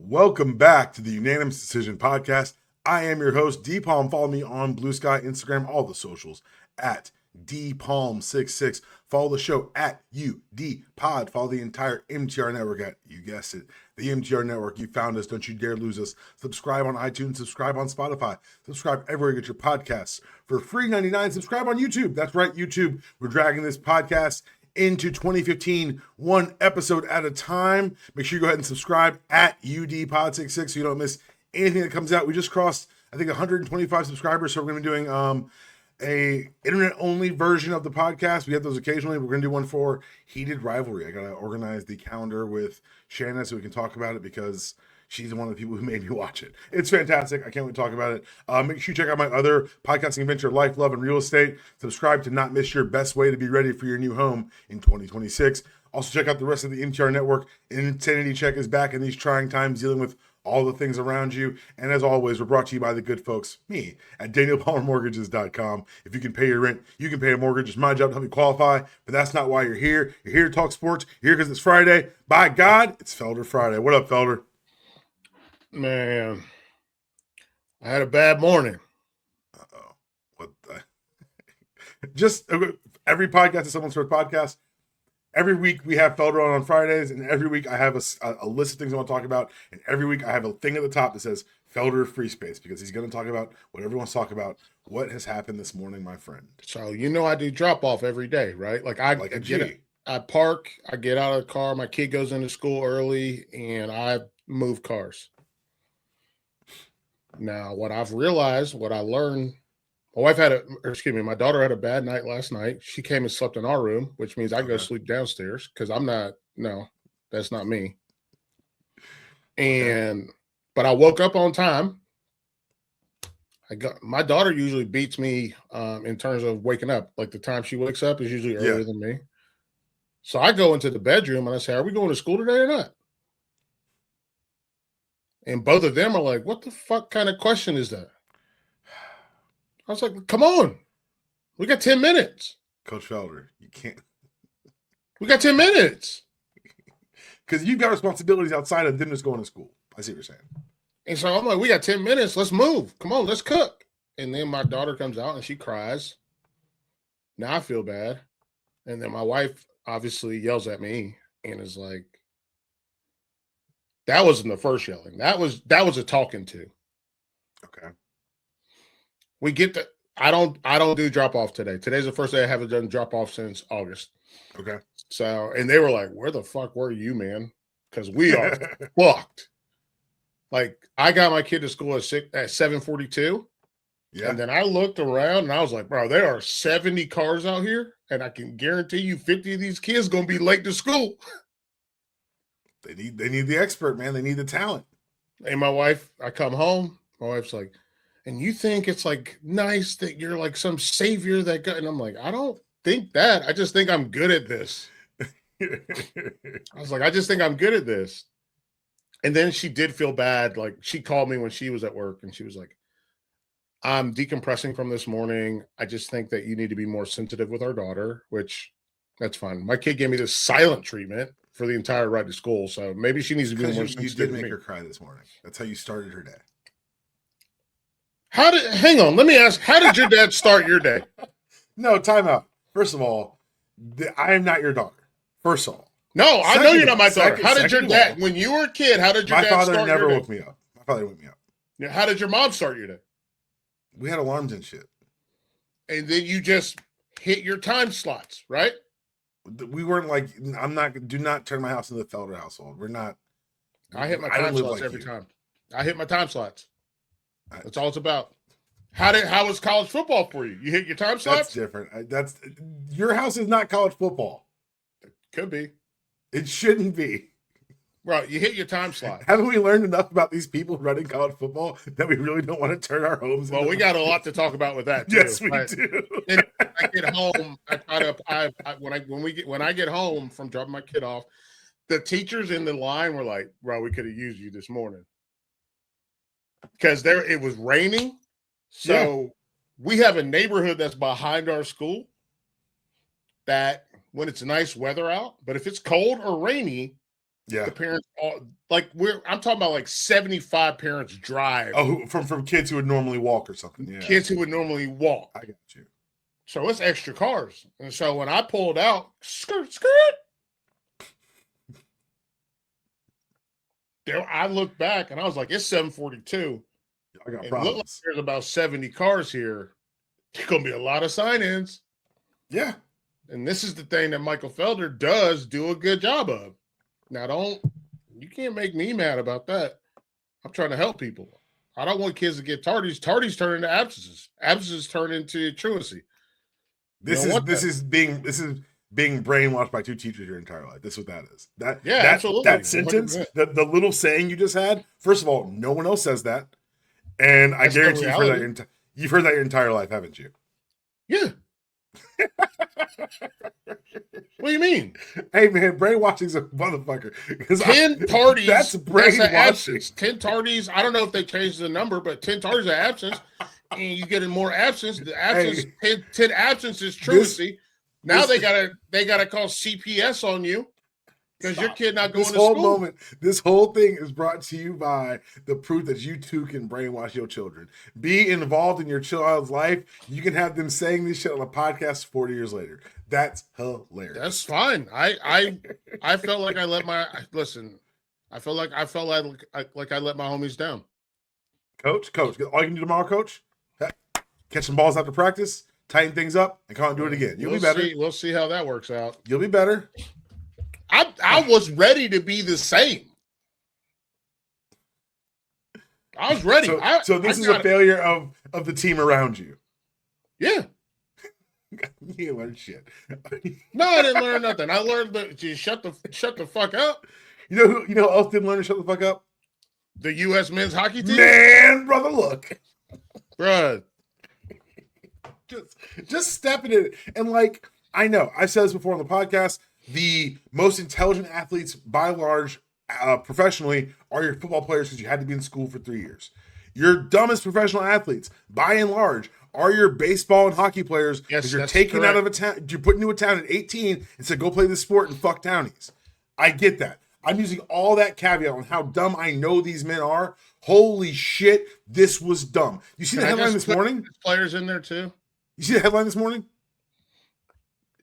Welcome back to the Unanimous Decision Podcast. I am your host, D Palm. Follow me on Blue Sky, Instagram, all the socials at DPalm66. Follow the show at UDPod. Follow the entire MTR network at, you guessed it, the MTR network. You found us. Don't you dare lose us. Subscribe on iTunes. Subscribe on Spotify. Subscribe everywhere you get your podcasts. For free 99, subscribe on YouTube. That's right, YouTube. We're dragging this podcast into 2015, one episode at a time. Make sure you go ahead and subscribe at UDPod66 so you don't miss anything that comes out. We just crossed, I think, 125 subscribers, so we're going to be doing a internet-only version of the podcast. We have those occasionally. We're going to do one for Heated Rivalry. I got to organize the calendar with Shanna so we can talk about it because she's one of the people who made me watch it. It's fantastic. I can't wait to talk about it. Make sure you check out my other podcasting adventure, Life, Love, and Real Estate. Subscribe to not miss your best way to be ready for your new home in 2026. Also, check out the rest of the MTR network. Insanity Check is back in these trying times, dealing with all the things around you. And as always, we're brought to you by the good folks, me, at DanielPalmerMortgages.com. If you can pay your rent, you can pay a mortgage. It's my job to help you qualify, but that's not why you're here. You're here to talk sports. You're here because it's Friday. By God, it's Felder Friday. What up, Felder? Man, I had a bad morning. Uh-oh. What the? Just every podcast is someone's first podcast. Every week we have Felder on Fridays, and every week I have a list of things I want to talk about, and every week I have a thing at the top that says Felder Free Space because he's going to talk about whatever he wants to talk about. What has happened this morning, my friend? So I do drop off every day, right? I park, I get out of the car, my kid goes into school early, and I move cars. Now, what I've realized, what I learned, my daughter had a bad night last night. She came and slept in our room, which means I go sleep downstairs because that's not me. But I woke up on time. My daughter usually beats me in terms of waking up. Like the time she wakes up is usually earlier than me. So I go into the bedroom and I say, "Are we going to school today or not?" And both of them are like, "What the fuck kind of question is that?" I was like, "Come on. We got 10 minutes. Coach Felder, you can't. We got 10 minutes. Because you've got responsibilities outside of them just going to school. I see what you're saying. And so I'm like, we got 10 minutes. Let's move. Come on, let's cook. And then my daughter comes out and she cries. Now I feel bad. And then my wife obviously yells at me and is like, that wasn't the first yelling. That was a talking to. Okay. We get the I don't do drop off today. Today's the first day I haven't done drop off since August. Okay. So, and they were like, "Where the fuck were you, man?" Because we are fucked. Like, I got my kid to school at 7:42. Yeah. And then I looked around and I was like, "Bro, there are 70 cars out here, and I can guarantee you 50 of these kids gonna be late to school." They need the expert, man. They need the talent. And I come home. My wife's like, "And you think it's like nice that you're like some savior that got," and I'm like, "I don't think that. I just think I'm good at this." I was like, "I just think I'm good at this." And then she did feel bad. Like, she called me when she was at work and she was like, "I'm decompressing from this morning. I just think that you need to be more sensitive with our daughter," which that's fine. My kid gave me this silent treatment for the entire ride to school. So maybe she needs to be more sensitive. You did make her cry this morning. That's how you started her day. Hang on, let me ask, how did your dad start your day? No, time out. First of all, I am not your daughter. First of all. No, I know you're not my daughter. How did your dad, when you were a kid, how did your dad start your day? My father never woke me up. My father woke me up. Yeah, how did your mom start your day? We had alarms and shit. And then you just hit your time slots, right? We weren't like, do not turn my house into the Felder household. We're not. I hit my time slots every time. I hit my time slots. That's all it's about. How was college football for you? You hit your time slots? That's different. Your house is not college football. It could be. It shouldn't be. Right, you hit your time slot. Haven't we learned enough about these people running college football that we really don't want to turn our homes? Well, we got a lot to talk about with that too. Yes, we do. And when I get home, when I get home from dropping my kid off, the teachers in the line were like, "Bro, we could have used you this morning." Because it was raining. So we have a neighborhood that's behind our school that when it's nice weather out, but if it's cold or rainy, Yeah. The parents I'm talking about like 75 parents drive. Oh, from kids who would normally walk or something. Yeah. Kids who would normally walk. I got you. So it's extra cars. And so when I pulled out, skirt, there, I looked back and I was like, it's 7:42. I got and problems. Look like there's about 70 cars here. There's going to be a lot of sign-ins. Yeah. And this is the thing that Michael Felder does do a good job of. Now, you can't make me mad about that. I'm trying to help people. I don't want kids to get tardies. Tardies turn into absences. Absences turn into truancy. This is being brainwashed by two teachers your entire life. That's what that is. Absolutely. That sentence, the little saying you just had. First of all, no one else says that, and I guarantee you've heard that your entire life, haven't you? Yeah. What do you mean? Hey man, brainwashing's a motherfucker. 10 tardies. That's brainwashing. 10 tardies. I don't know if they changed the number, but 10 tardies are absence, and you get in more absence. The absence, 10 absence is truancy. Now they gotta call CPS on you because your kid not going to school. This whole thing is brought to you by the proof that you too can brainwash your children. Be involved in your child's life. You can have them saying this shit on a podcast 40 years later. That's hilarious. That's fine. I felt like I let my listen. I felt like I let my homies down. Coach, all you can do tomorrow, Coach, catch some balls after practice, tighten things up, and come and do it again. You'll be better. We'll see how that works out. You'll be better. I was ready to be the same. I was ready. So this is a failure of the team around you. Yeah. You didn't learn shit. No, I didn't learn nothing. I learned that you shut the fuck up. You know who else didn't learn to shut the fuck up? The U.S. men's hockey team. Man, brother, look. Bruh. Just stepping in it. And like, I know, I've said this before on the podcast, the most intelligent athletes by and large, professionally, are your football players because you had to be in school for 3 years. Your dumbest professional athletes, by and large, are your baseball and hockey players because you're taken out of a town, you're put into a town at 18 and said, go play this sport and fuck townies. I get that. I'm using all that caveat on how dumb I know these men are. Holy shit, this was dumb. You see the headline this morning? Players in there too. You see the headline this morning?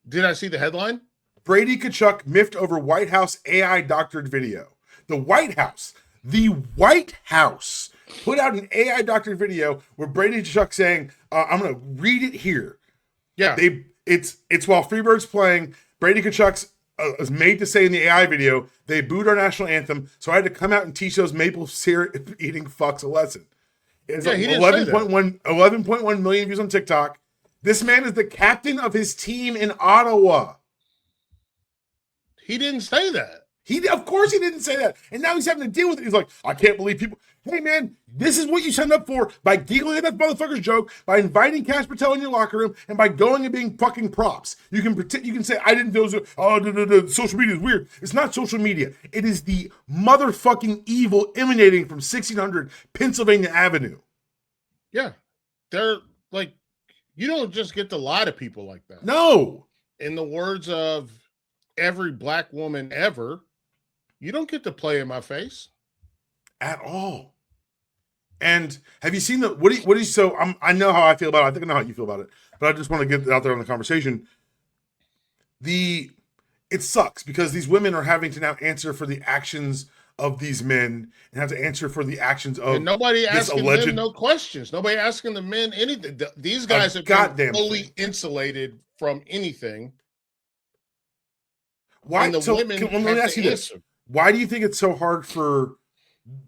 Did I see the headline? Brady Tkachuk miffed over White House AI doctored video. The White House put out an AI doctored video where Brady Tkachuk saying, I'm going to read it here. Yeah. It's while Freebird's playing, Brady Tkachuk's is made to say in the AI video, they booed our national anthem, so I had to come out and teach those maple syrup eating fucks a lesson. It's 11.1 million views on TikTok. This man is the captain of his team in Ottawa. He didn't say that. Of course he didn't say that. And now he's having to deal with it. He's like, I can't believe people. Hey, man, this is what you signed up for by giggling at that motherfucker's joke, by inviting Cash Patel in your locker room, and by going and being fucking props. You can say, I didn't know, social media is weird. It's not social media. It is the motherfucking evil emanating from 1600 Pennsylvania Avenue. Yeah. They're like, you don't just get to lie to people like that. No. In the words of every black woman ever, you don't get to play in my face at all. And have you seen I know how I feel about it. I think I know how you feel about it, but I just want to get it out there in the conversation. It sucks because these women are having to now answer for the actions of these men and have to answer for the actions of and nobody asking them no questions. Nobody asking the men anything. These guys have been fully insulated from anything. Why? And the women let me ask you this: why do you think it's so hard for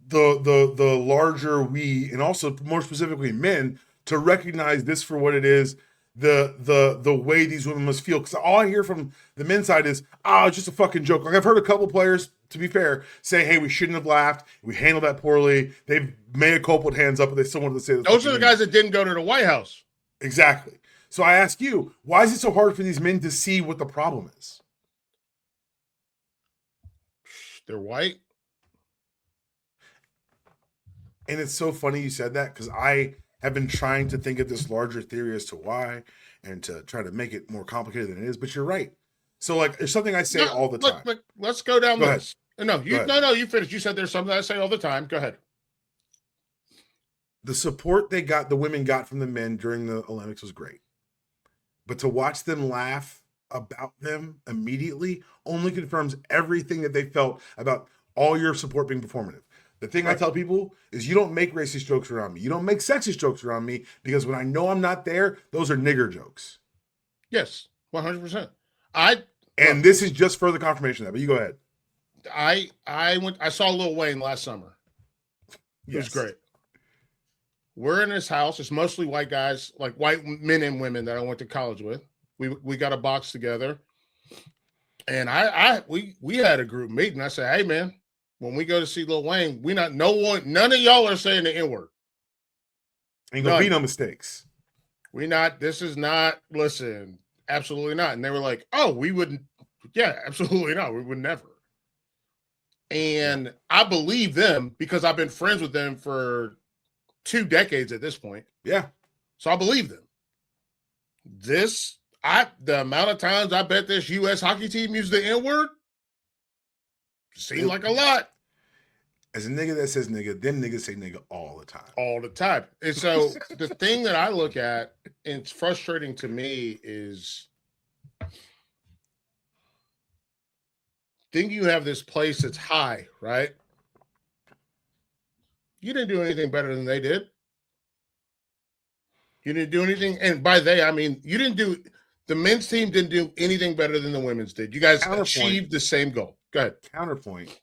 the larger we, and also more specifically men, to recognize this for what it is? The way these women must feel, because all I hear from the men's side is, it's just a fucking joke. Like I've heard a couple players, to be fair, say, hey, we shouldn't have laughed. We handled that poorly. They've made a culp with hands up, but they still wanted to say this. Those are the guys that didn't go to the White House. Exactly. So I ask you, why is it so hard for these men to see what the problem is? They're white. And it's so funny you said that, because I have been trying to think of this larger theory as to why and to try to make it more complicated than it is. But you're right. So, like, there's something I say all the time. Look, let's go down this. No, you finished. You said there's something I say all the time. Go ahead. The support the women got from the men during the Olympics was great. But to watch them laugh about them immediately only confirms everything that they felt about all your support being performative. The thing I tell people is you don't make racist jokes around me. You don't make sexist jokes around me because when I know I'm not there, those are nigger jokes. Yes, 100%. This is just further confirmation of that, but you go ahead. I saw Lil Wayne last summer. It was great. We're in his house. It's mostly white guys, like white men and women that I went to college with. We got a box together. And we had a group meeting. I said, hey man, when we go to see Lil Wayne, none of y'all are saying the N-word. Ain't gonna be no mistakes. Listen, absolutely not. And they were like, oh, we wouldn't. Yeah, absolutely not. We would never. And I believe them because I've been friends with them for 2 decades at this point. Yeah. So I believe them. The amount of times I bet this U.S. hockey team used the N-word seemed like a lot. As a nigga that says nigga, them niggas say nigga all the time. All the time. And so the thing that I look at, and it's frustrating to me, is think you have this place that's high, right? You didn't do anything better than they did. You didn't do anything. And by they, I mean, the men's team didn't do anything better than the women's did. You guys achieved the same goal. Go ahead. Counterpoint.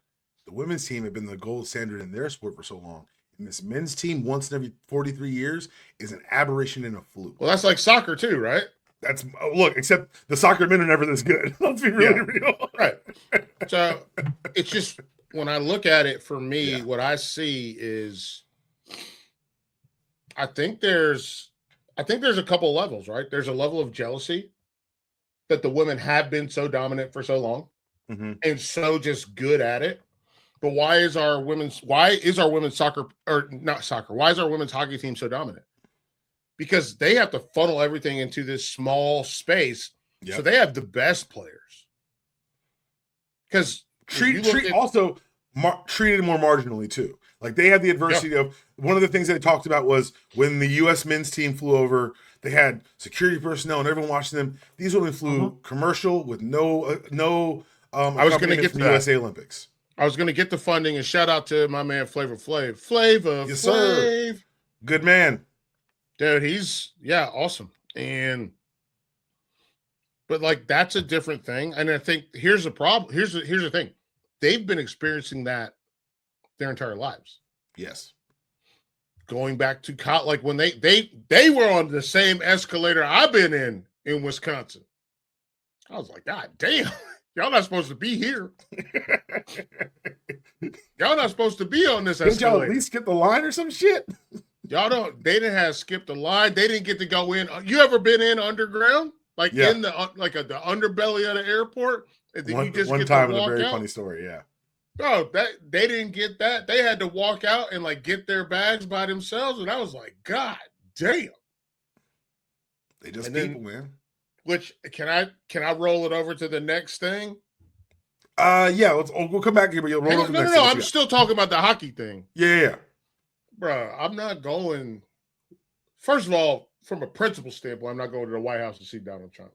The women's team had been the gold standard in their sport for so long. And this men's team, once in every 43 years, is an aberration and a fluke. Well, that's like soccer too, right? Except the soccer men are never this good. Let's be really real. Right. So it's just, when I look at it, for me, what I see is, I think there's a couple levels, right? There's a level of jealousy that the women have been so dominant for so long and so just good at it. But why is our women's soccer, or not soccer, why is our women's hockey team so dominant? Because they have to funnel everything into this small space. Yep. So they have the best players. Because treated more marginally too. Like they had the adversity of, one of the things they talked about was when the U.S. men's team flew over, they had security personnel and everyone watching them. These women flew commercial with no I was going to get to the USA Olympics. I was going to get the funding, and shout out to my man Flavor Flav. Yes, sir. Good man. Dude, he's awesome. But like, that's a different thing. And I think here's the problem. Here's the thing. They've been experiencing that their entire lives. Yes. Going back to college, like when they were on the same escalator I've been in Wisconsin. I was like, God damn, y'all not supposed to be here. Y'all not supposed to be on this escalator. Did y'all at least skip the line or some shit? They didn't have skipped the line. They didn't get to go in. You ever been in underground? Like in the the underbelly of the airport? One time in a very funny story, yeah. Bro, they didn't get that. They had to walk out and like get their bags by themselves. And I was like, God damn. They just people, man. Which can I roll it over to the next thing? We'll come back here, but you'll roll over the next thing. I'm still talking about the hockey thing. Yeah. Bro, I'm not going. First of all, from a principle standpoint, I'm not going to the White House to see Donald Trump.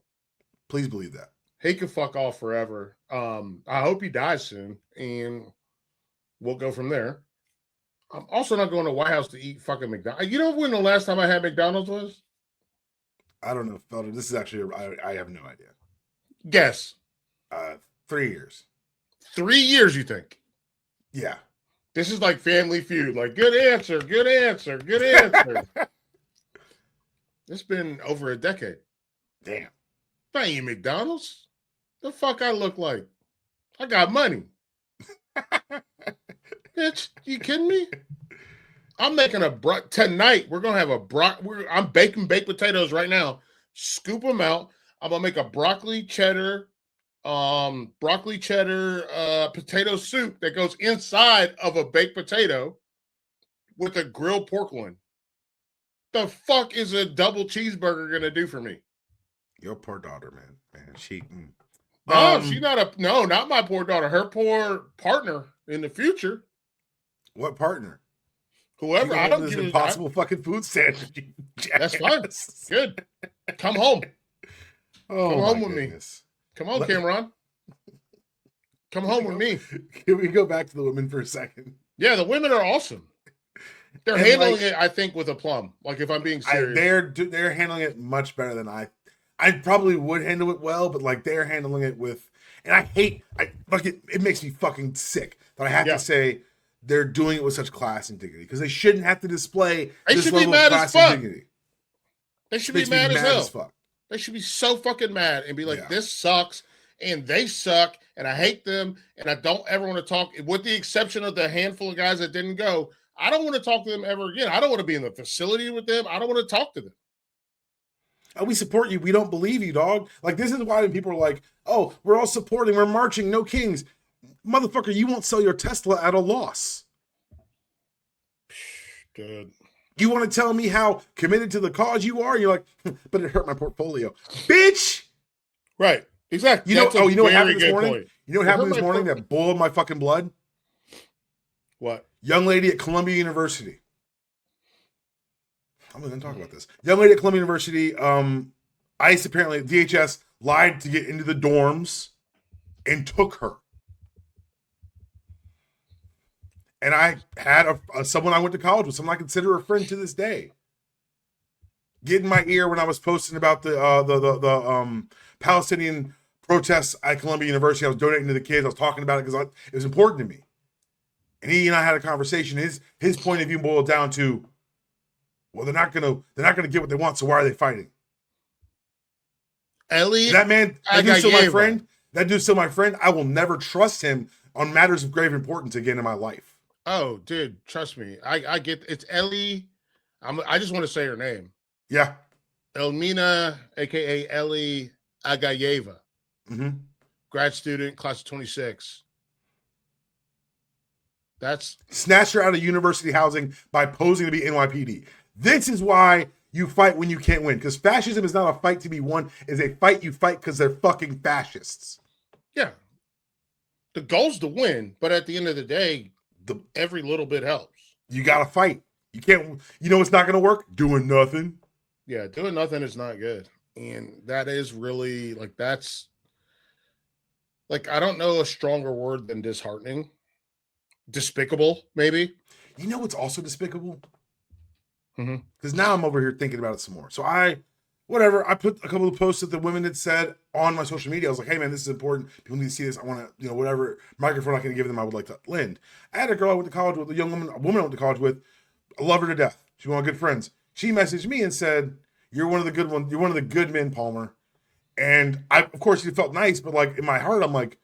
Please believe that. He can fuck off forever. I hope he dies soon, and we'll go from there. I'm also not going to the White House to eat fucking McDonald's. You know when the last time I had McDonald's was? I don't know, Felder. This is actually, I have no idea. Guess. 3 years. 3 years, you think? Yeah. This is like Family Feud. Like, good answer, good answer, good answer. It's been over a decade. Damn. I ain't eat McDonald's. The fuck I look like? I got money. Bitch, you kidding me? I'm making tonight. We're gonna have I'm baking baked potatoes right now. Scoop them out. I'm gonna make a broccoli cheddar potato soup that goes inside of a baked potato with a grilled pork loin. The fuck is a double cheeseburger gonna do for me? Your poor daughter, man. She. No, she's not not my poor daughter. Her poor partner in the future. What partner? Whoever. I don't this give impossible fucking food sandwich. That's fine. Good. Come home. Oh, come home with goodness. me. Come on, Cameron. Come home with me. Can we go back to the women for a second? Yeah, the women are awesome. They're handling it, I think, with aplomb. Like, if I'm being serious, they're handling it much better than I probably would handle it well, but like they're handling it with, and it makes me fucking sick that I have to say they're doing it with such class and dignity because they shouldn't have to display this level of class and dignity. They should be mad as hell. They should be so fucking mad and be like, this sucks and they suck and I hate them and I don't ever want to talk, with the exception of the handful of guys that didn't go. I don't want to talk to them ever again. I don't want to be in the facility with them. I don't want to talk to them. We support you. We don't believe you, dog. Like, this is why when people are like, oh, we're all supporting, we're marching, no kings. Motherfucker, you won't sell your Tesla at a loss. Good. You want to tell me how committed to the cause you are? You're like, but it hurt my portfolio. Bitch! Right. Exactly. You know what happened this morning? Point. You know what happened this morning that boiled my fucking blood? What? Young lady at Columbia University. I'm not going to talk about this. Young lady at Columbia University, ICE apparently, DHS lied to get into the dorms and took her. And I had someone I went to college with, someone I consider a friend to this day, get in my ear when I was posting about the Palestinian protests at Columbia University. I was donating to the kids. I was talking about it because it was important to me. And he and I had a conversation. His point of view boiled down to, well, they're not gonna get what they want. So why are they fighting? Ellie, that dude's still my friend. That dude's still my friend. I will never trust him on matters of grave importance again in my life. Oh, dude, trust me. I get it's Ellie. I just want to say her name. Yeah, Elmina, aka Ellie Agayeva, grad student, class of 26. That's snatched her out of university housing by posing to be NYPD. This is why you fight when you can't win, because fascism is not a fight to be won; it's a fight you fight because they're fucking fascists. Yeah, the goal's to win, but at the end of the day, every little bit helps. You gotta fight. You can't. You know what's not gonna work? Doing nothing. Yeah, doing nothing is not good, and that is really that's I don't know a stronger word than disheartening. Despicable, maybe. You know what's also despicable? Because now I'm over here thinking about it some more. So I put a couple of posts that the women had said on my social media. I was like, hey man, this is important. People need to see this. I want to, whatever microphone I can give them, I would like to lend. I had a girl I went to college with, a woman I went to college with. I love her to death. She's one of my good friends. She messaged me and said, you're one of the good ones. You're one of the good men, Palmer. And of course, it felt nice, but like in my heart, I'm like,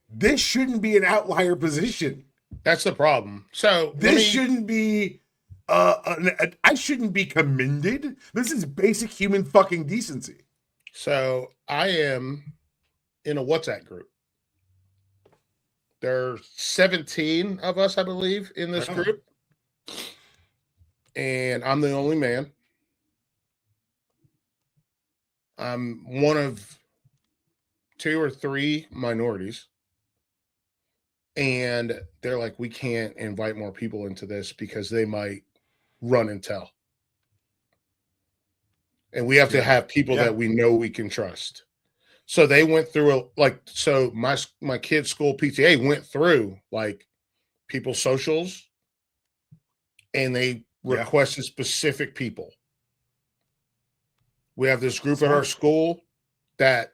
this shouldn't be an outlier position. That's the problem. So this shouldn't be. I shouldn't be commended. This is basic human fucking decency. So I am in a WhatsApp group. There's 17 of us, I believe, in this group. And I'm the only man. I'm one of 2 or 3 minorities. And they're like, we can't invite more people into this because they might run and tell. And we have to have people that we know we can trust. So they went through my kid's school PTA went through people's socials and they requested specific people. We have this group at our school that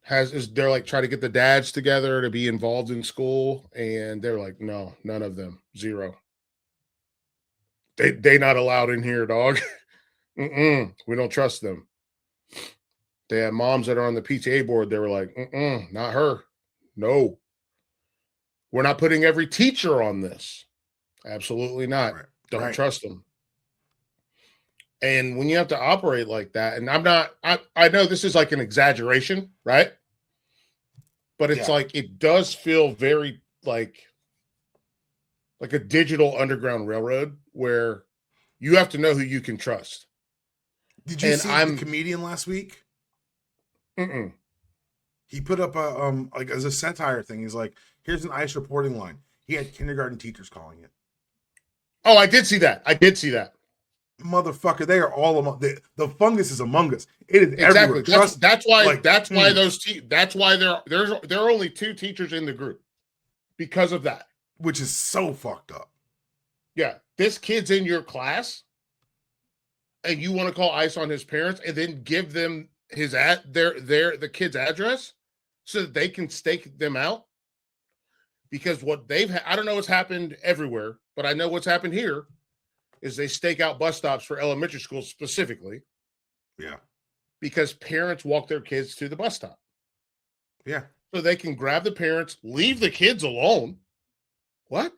they're trying to get the dads together to be involved in school, and they're like, no, none of them, 0. They not allowed in here, dog. We don't trust them. They have moms that are on the PTA board. They were like, not her. No. We're not putting every teacher on this. Absolutely not. Right. Don't trust them. And when you have to operate like that, and I know this is like an exaggeration, right? But it's it does feel very like a digital underground railroad where you have to know who you can trust. Did you see the comedian last week? He put up a like as a satire thing. He's like, here's an ICE reporting line. He had kindergarten teachers calling it. Oh, I did see that. Motherfucker, they are all among the fungus is among us. It is Exactly. everywhere. That's why like, that's why that's why there are only 2 teachers in the group because of that. Which is so fucked up. Yeah, this kid's in your class, and you want to call ICE on his parents, and then give them the kid's address so that they can stake them out. Because what I don't know what's happened everywhere, but I know what's happened here is they stake out bus stops for elementary schools specifically. Yeah. Because parents walk their kids to the bus stop. Yeah. So they can grab the parents, leave the kids alone. What?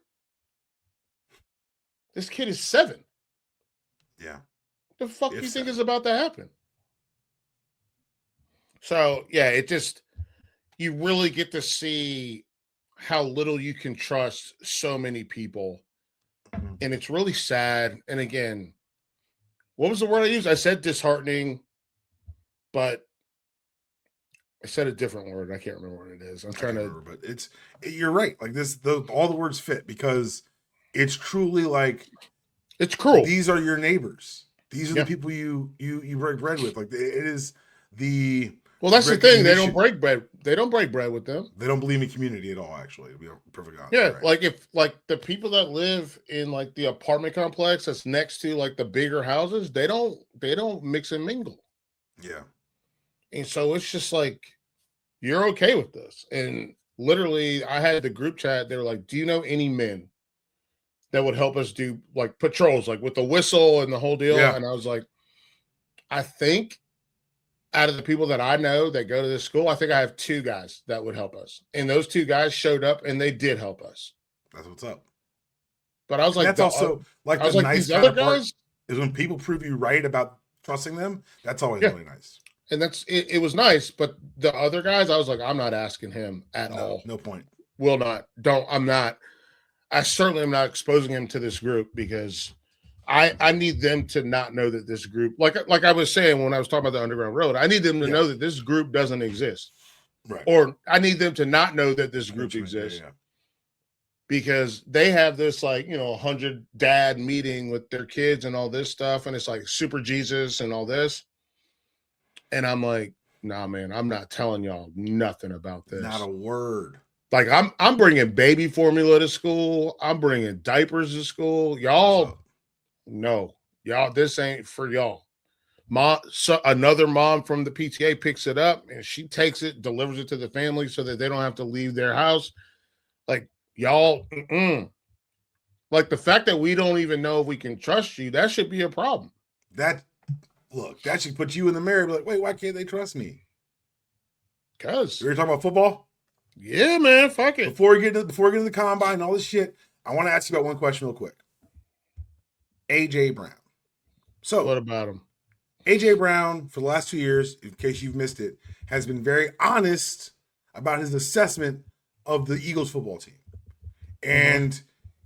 This kid is 7. Yeah. The fuck do you think is about to happen? So, yeah, you really get to see how little you can trust so many people. And it's really sad. And again, what was the word I used? I said disheartening, but I said a different word. I can't remember what it is. I'm trying to remember, but you're right. Like all the words fit because it's truly like it's cruel. These are your neighbors. These are the people you break bread with. Like it is the well. That's the thing. They don't break bread. They don't break bread with them. They don't believe in community at all. Actually, to be perfectly honest. Yeah, right? like the people that live in like the apartment complex that's next to like the bigger houses, they don't mix and mingle. Yeah. And so it's just like, you're okay with this. And literally, I had the group chat. They were like, do you know any men that would help us do like patrols, like with the whistle and the whole deal? Yeah. And I was like, I think out of the people that I know that go to this school, I think I have 2 guys that would help us. And those 2 guys showed up and they did help us. That's what's up. But I was like, that's also like the nice these other guys is when people prove you right about trusting them. That's always really nice. And it was nice, but the other guys, I was like, I'm not asking him at all. No point. Will not. I certainly am not exposing him to this group because I need them to not know that this group, like I was saying when I was talking about the Underground Road, I need them to know that this group doesn't exist. Right. Or I need them to not know that this group exists. Yeah. Because they have this 100 dad meeting with their kids and all this stuff. And it's like Super Jesus and all this. And I'm like, nah, man, I'm not telling y'all nothing about this. Not a word. Like I'm bringing baby formula to school. I'm bringing diapers to school. Y'all, no, y'all, this ain't for y'all. Another mom from the PTA picks it up and she takes it, delivers it to the family so that they don't have to leave their house. Like y'all, like the fact that we don't even know if we can trust you, that should be a problem. That should put you in the mirror. Be like, wait, why can't they trust me? Because you're talking about football. Yeah, man, fuck it. Before we get into the combine and all this shit, I want to ask you about one question real quick. AJ Brown. So what about him? AJ Brown, for the last 2 years, in case you've missed it, has been very honest about his assessment of the Eagles football team. And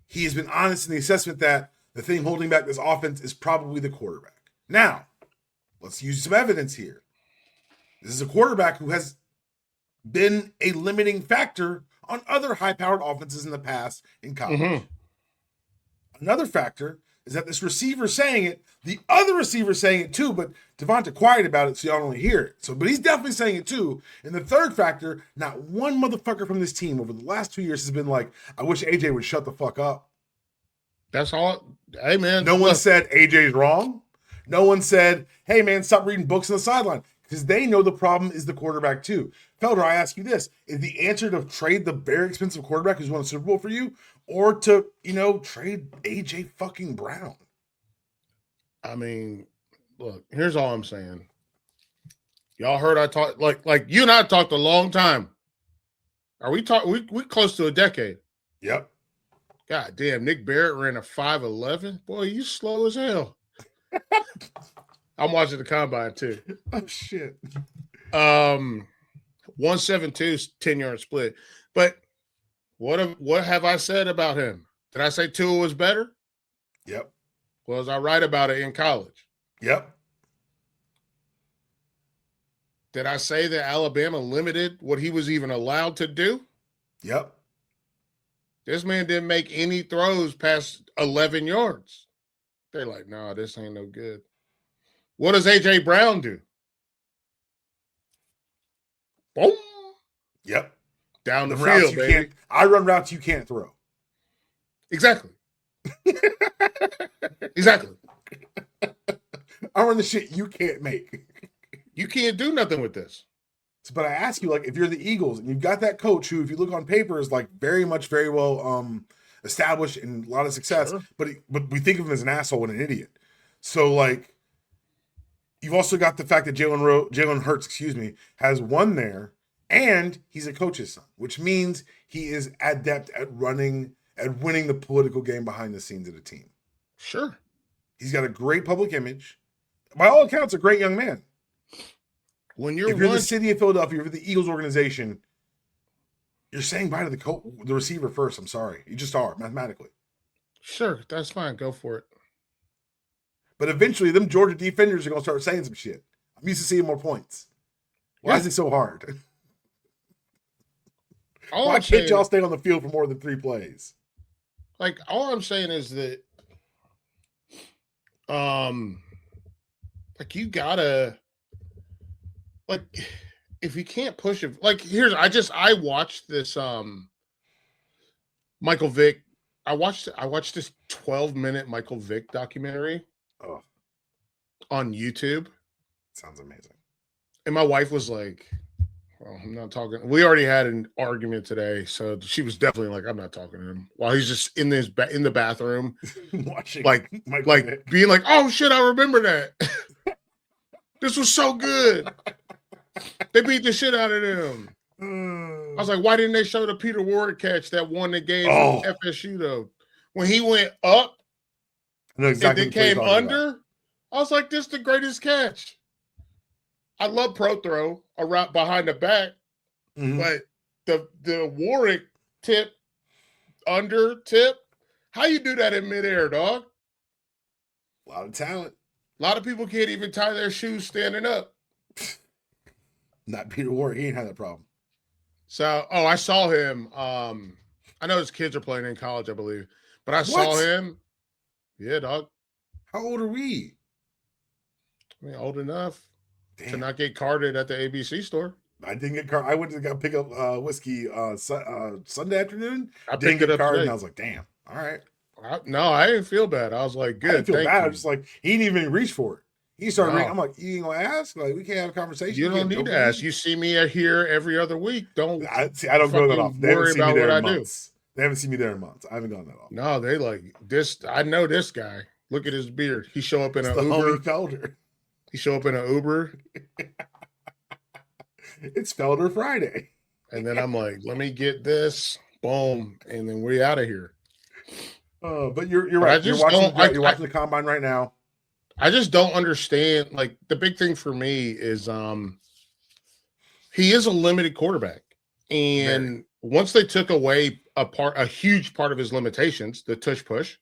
he has been honest in the assessment that the thing holding back this offense is probably the quarterback. Now, let's use some evidence here. This is a quarterback who has been a limiting factor on other high-powered offenses in the past in college. Another factor is that this receiver saying it, the other receiver saying it too, but Devonta quiet about it so y'all don't hear it. So, but he's definitely saying it too. And the third factor, not one motherfucker from this team over the last 2 years has been like, I wish AJ would shut the fuck up. That's all. Hey, man. No one said AJ's wrong. No one said, hey, man, stop reading books on the sideline. Because they know the problem is the quarterback too. Felder, I ask you this. Is the answer to trade the very expensive quarterback who's won a Super Bowl for you? Or to, trade AJ fucking Brown? I mean, look, here's all I'm saying. Y'all heard I talked, like you and I talked a long time. Are we talking? We close to a decade. Yep. God damn, Nick Barrett ran a 5.11. Boy, you slow as hell. I'm watching the combine too. Oh shit. 172 10-yard split. But what have I said about him? Did I say Tua was better? Yep. Was I right about it in college? Yep. Did I say that Alabama limited what he was even allowed to do? Yep. This man didn't make any throws past 11 yards. They're like, nah, this ain't no good. What does A.J. Brown do? Boom. Yep. Down the routes field, you baby. Can't, I run routes you can't throw. Exactly. Exactly. I run the shit you can't make. You can't do nothing with this. But I ask you, like, if you're the Eagles and you've got that coach who, if you look on paper, is like very well established and a lot of success, Sure. but we think of him as an asshole and an idiot. So, like, you've also got the fact that Jalen Hurts, has won there, and he's a coach's son, which means he is adept at winning the political game behind the scenes of the team. Sure. He's got a great public image. By all accounts, a great young man. When you're if you're the city of Philadelphia, if you're the Eagles organization, you're saying bye to the receiver first. I'm sorry. You just are, mathematically. Sure, that's fine. Go for it. But eventually, them Georgia defenders are going to start saying some shit. I'm used to seeing more points. Why is it so hard? Why can't y'all stay on the field for more than 3 plays? Like, all I'm saying is that, like, you gotta, like, if you can't push it, like, I watched this, Michael Vick. I watched this 12-minute Michael Vick documentary on YouTube. Sounds amazing. And my wife was like, well, I'm not talking. We already had an argument today, so she was definitely like, I'm not talking to him while he's just in the bathroom watching, like being like, oh shit, I remember that. This was so good. They beat the shit out of them. I was like, why didn't they show the Peter Ward catch that won the game with FSU though? When he went up and then came under, I was like, this is the greatest catch. I love pro throw around behind the back, but the Warwick under tip, how you do that in midair, dog? A lot of talent. A lot of people can't even tie their shoes standing up. Not Peter Ward. He ain't had that problem. So, I saw him. I know his kids are playing in college, I believe, but I saw him. Yeah, dog. How old are we? I mean, old enough to not get carded at the ABC store. I didn't get carded. I went to go pick up whiskey Sunday afternoon. I didn't get carded, and I was like, damn. All right. I didn't feel bad. I was like, good. I didn't feel bad. I was just like, he didn't even reach for it. He started reading. I'm like, you ain't gonna ask? Like, we can't have a conversation. You don't need to ask. You see me here every other week. I don't go that often. They haven't seen me there in months. Do. They haven't seen me there in months. I haven't gone that often. No, they like this. I know this guy. Look at his beard. He show up in an Uber. Felder. He show up in an Uber. It's Felder Friday. And then I'm like, let me get this. Boom. And then we're out of here. But you're right. You're watching the combine right now. I just don't understand. Like, the big thing for me is he is a limited quarterback. And once they took away a huge part of his limitations, the tush push.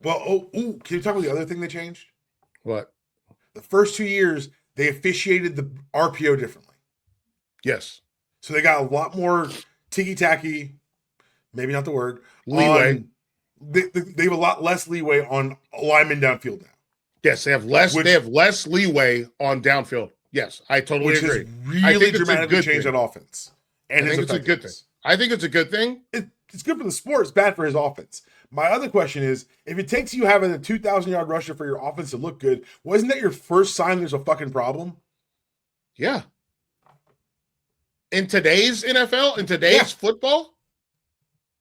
Well, can you talk about the other thing they changed? What? The first 2 years, they officiated the RPO differently. Yes. So they got a lot more ticky-tacky, maybe not the word, leeway. They have a lot less leeway on linemen downfield now. Yes, they have less leeway on downfield. Yes, I totally agree. Really dramatically changed that offense. And I think it's a good thing. I think it's a good thing. It's good for the sport. It's bad for his offense. My other question is, if it takes you having a 2,000-yard rusher for your offense to look good, wasn't that your first sign there's a fucking problem? Yeah. In today's NFL, in today's football?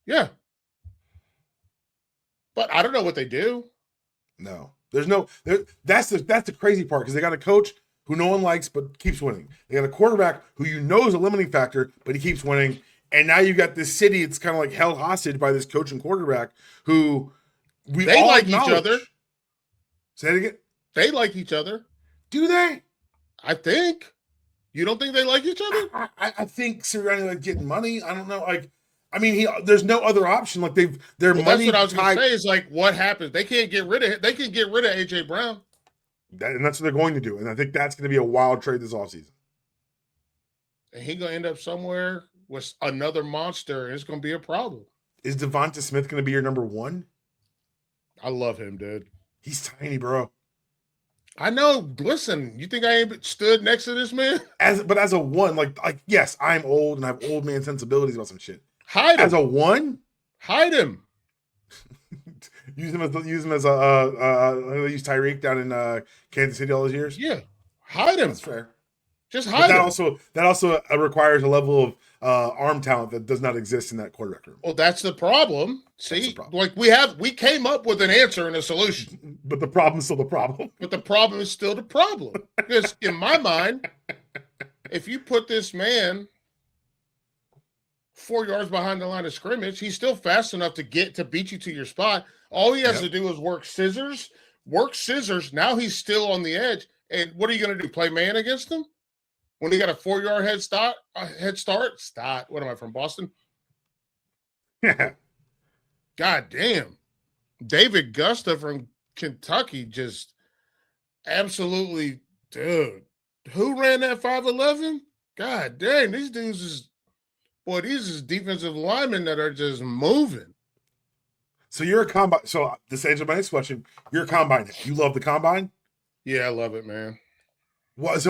Yeah. But I don't know what they do. No. That's the crazy part, because they got a coach who no one likes but keeps winning. They got a quarterback who you know is a limiting factor, but he keeps winning. And now you got this city, it's kind of like held hostage by this coach and quarterback who they all like each other. Say it again. They like each other. Do they? I think. You don't think they like each other? I think Sirianni like getting money. I don't know. Like, I mean, there's no other option. Like their money. That's what I was going to say. Is like, what happens? They can't get rid of it. They can get rid of AJ Brown. And that's what they're going to do. And I think that's going to be a wild trade this offseason. and he gonna end up somewhere with another monster, and it's gonna be a problem. Is Devonta Smith going to be your number one? I love him, dude. He's tiny, bro. I know. Listen, you think I ain't stood next to this man? But as a one, like yes, I'm old and I have old man sensibilities about some shit. Hide him. As a one, hide him. use him as a use Tyreek down in Kansas City all those years. Yeah, hide him. That's fair. Just hide him. That also requires a level of arm talent that does not exist in that quarterback room. Well, that's the problem. See, like we came up with an answer and a solution, but the problem's still the problem. But the problem is still the problem because in my mind, if you put this man 4 yards behind the line of scrimmage, he's still fast enough to beat you to your spot. All he has to do is work scissors. Now he's still on the edge. And what are you going to do? Play man against him? When he got a 4-yard head start? What am I, from Boston? Yeah. God damn. David Gusta from Kentucky just absolutely, dude. Who ran that 5'11"? God dang, these is defensive linemen that are just moving. So you're a combine. So this answers my next question. You're a combine. You love the combine? Yeah, I love it, man. What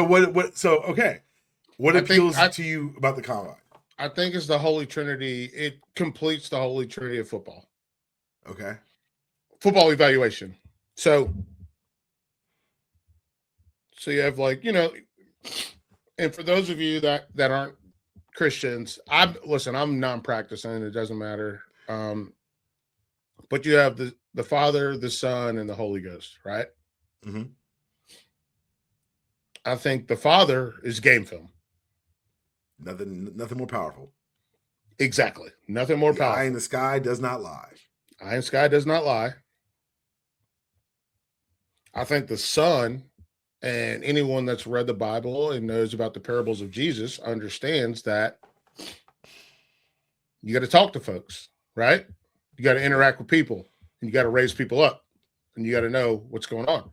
appeals to you about the combine? I think it's the holy trinity. It completes the holy trinity of football. Okay. Football evaluation. So you have and for those of you that aren't Christians, I'm non-practicing. It doesn't matter. But you have the Father, the Son, and the Holy Ghost, right? Mm-hmm. I think the Father is game film. Nothing more powerful. Exactly. Nothing more powerful. Eye in the sky does not lie. Eye in the sky does not lie. I think the Son, and anyone that's read the Bible and knows about the parables of Jesus understands that you got to talk to folks, right? You got to interact with people, and you got to raise people up, and you got to know what's going on.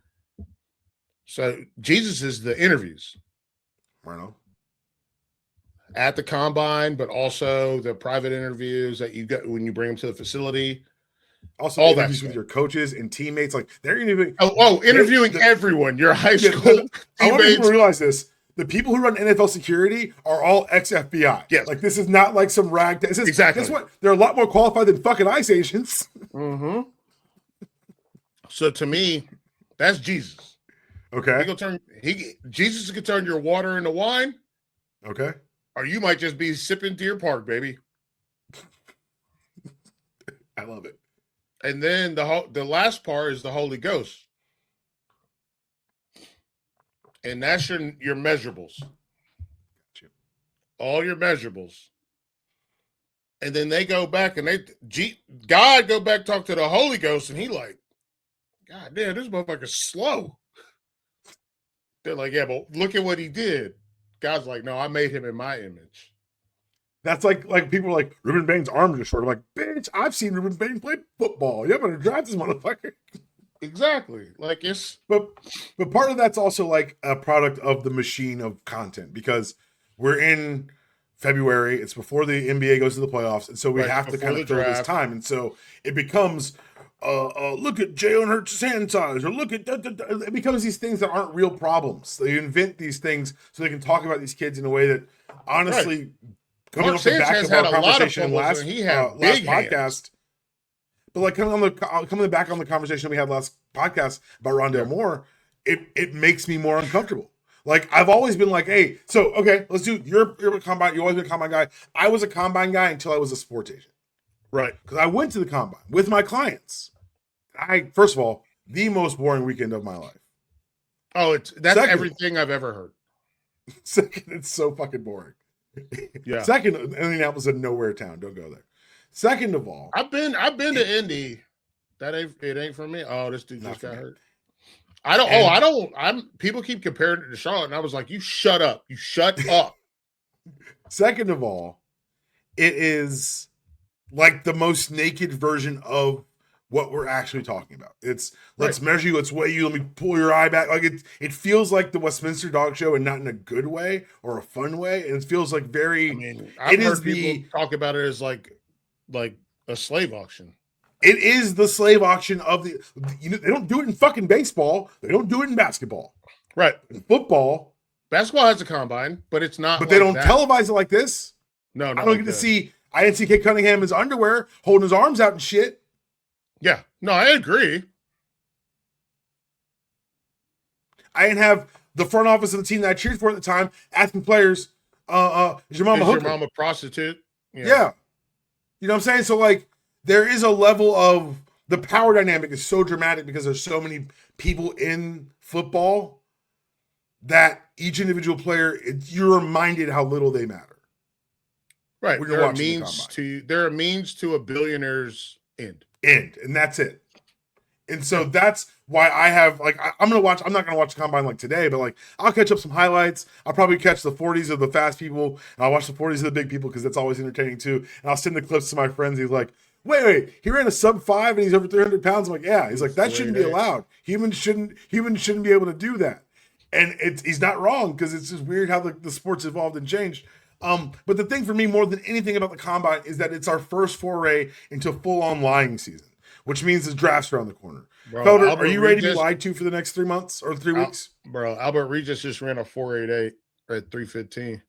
So Jesus is the interviews. Right on. At the combine, but also the private interviews that you get when you bring them to the facility. Also, all interviews with your coaches and teammates. Like they're interviewing. Interviewing everyone. Your high school teammates. I want people to realize this. The people who run NFL security are all ex-FBI. Yes. Like this is not like some rag. Exactly. Guess what? They're a lot more qualified than fucking ICE agents. Mm-hmm. So to me, that's Jesus. Okay. Jesus can turn your water into wine. Okay. Or you might just be sipping Deer Park, baby. I love it. And then the last part is the Holy Ghost. And that's your measurables. Gotcha. All your measurables. And then they go back and God go back talk to the Holy Ghost, and he like, God damn, this motherfucker's slow. They're like, yeah, but look at what he did. God's like, no, I made him in my image. That's like people are like, Ruben Bain's arms are short. I'm like, bitch, I've seen Ruben Bain play football. You better draft this motherfucker. Exactly. Like but part of that's also like a product of the machine of content because we're in February. It's before the NBA goes to the playoffs. And so we have to kind of fill this time. And so it becomes look at Jalen Hurts' hand size, or look at it becomes these things that aren't real problems. They invent these things so they can talk about these kids in a way that honestly coming off the back of our conversation last podcast. But like coming back on the conversation we had last podcast about Rondale Moore, it makes me more uncomfortable. Like I've always been like, hey, so okay, let's do you're a combine, you've always been a combine guy. I was a combine guy until I was a sports agent. Right. Because I went to the combine with my clients. First of all, the most boring weekend of my life. Oh, that's everything I've ever heard. Second, it's so fucking boring. Yeah. Second, Indianapolis is a nowhere town. Don't go there. Second of all, I've been to Indy. It ain't for me. Oh, this dude just got hurt. People keep comparing it to Charlotte, and I was like, you shut up. You shut up. Second of all, it is like the most naked version of what we're actually talking about. It's let's Right. measure you, let's weigh you, let me pull your eye back. Like it feels like the Westminster Dog Show, and not in a good way or a fun way. And it feels like I very. mean, It I've is heard people the talk about it as like a slave auction. it is the slave auction of the. You know, they don't do it in fucking baseball. They don't do it in basketball. Right. In football, Basketball has a combine, but it's not but like they don't that. televise it like this. No, I not don't like get to this. see. I didn't see Kate Cunningham in his underwear holding his arms out and shit. Yeah. No, I agree. I didn't have the front office of the team that I cheered for at the time asking players, is your mom a Is hooker? your mom a prostitute? Yeah. You know what I'm saying? So, like, there is a level of the power dynamic is so dramatic because there's so many people in football that each individual player, you're reminded how little they matter. Right. When you're There are watching the means combine. there are means to a billionaire's end. And that's it. And so that's why I have like I'm not gonna watch the combine like today, but like I'll catch up some highlights. I'll probably catch the 40s of the fast people, and I'll watch the 40s of the big people because that's always entertaining too. And I'll send the clips to my friends. He's like, wait, he ran a sub-5 and he's over 300 pounds. I'm like, yeah. He's like, that shouldn't be allowed. Humans shouldn't be able to do that. And he's not wrong because it's just weird how the sport's evolved and changed. But the thing for me more than anything about the combine is that it's our first foray into full-on lying season, which means the draft's around the corner. Bro, Felder, are you ready to be lied to for the next 3 months or 3 weeks? Bro, Albert Regis just ran a 4.88 at 3:15.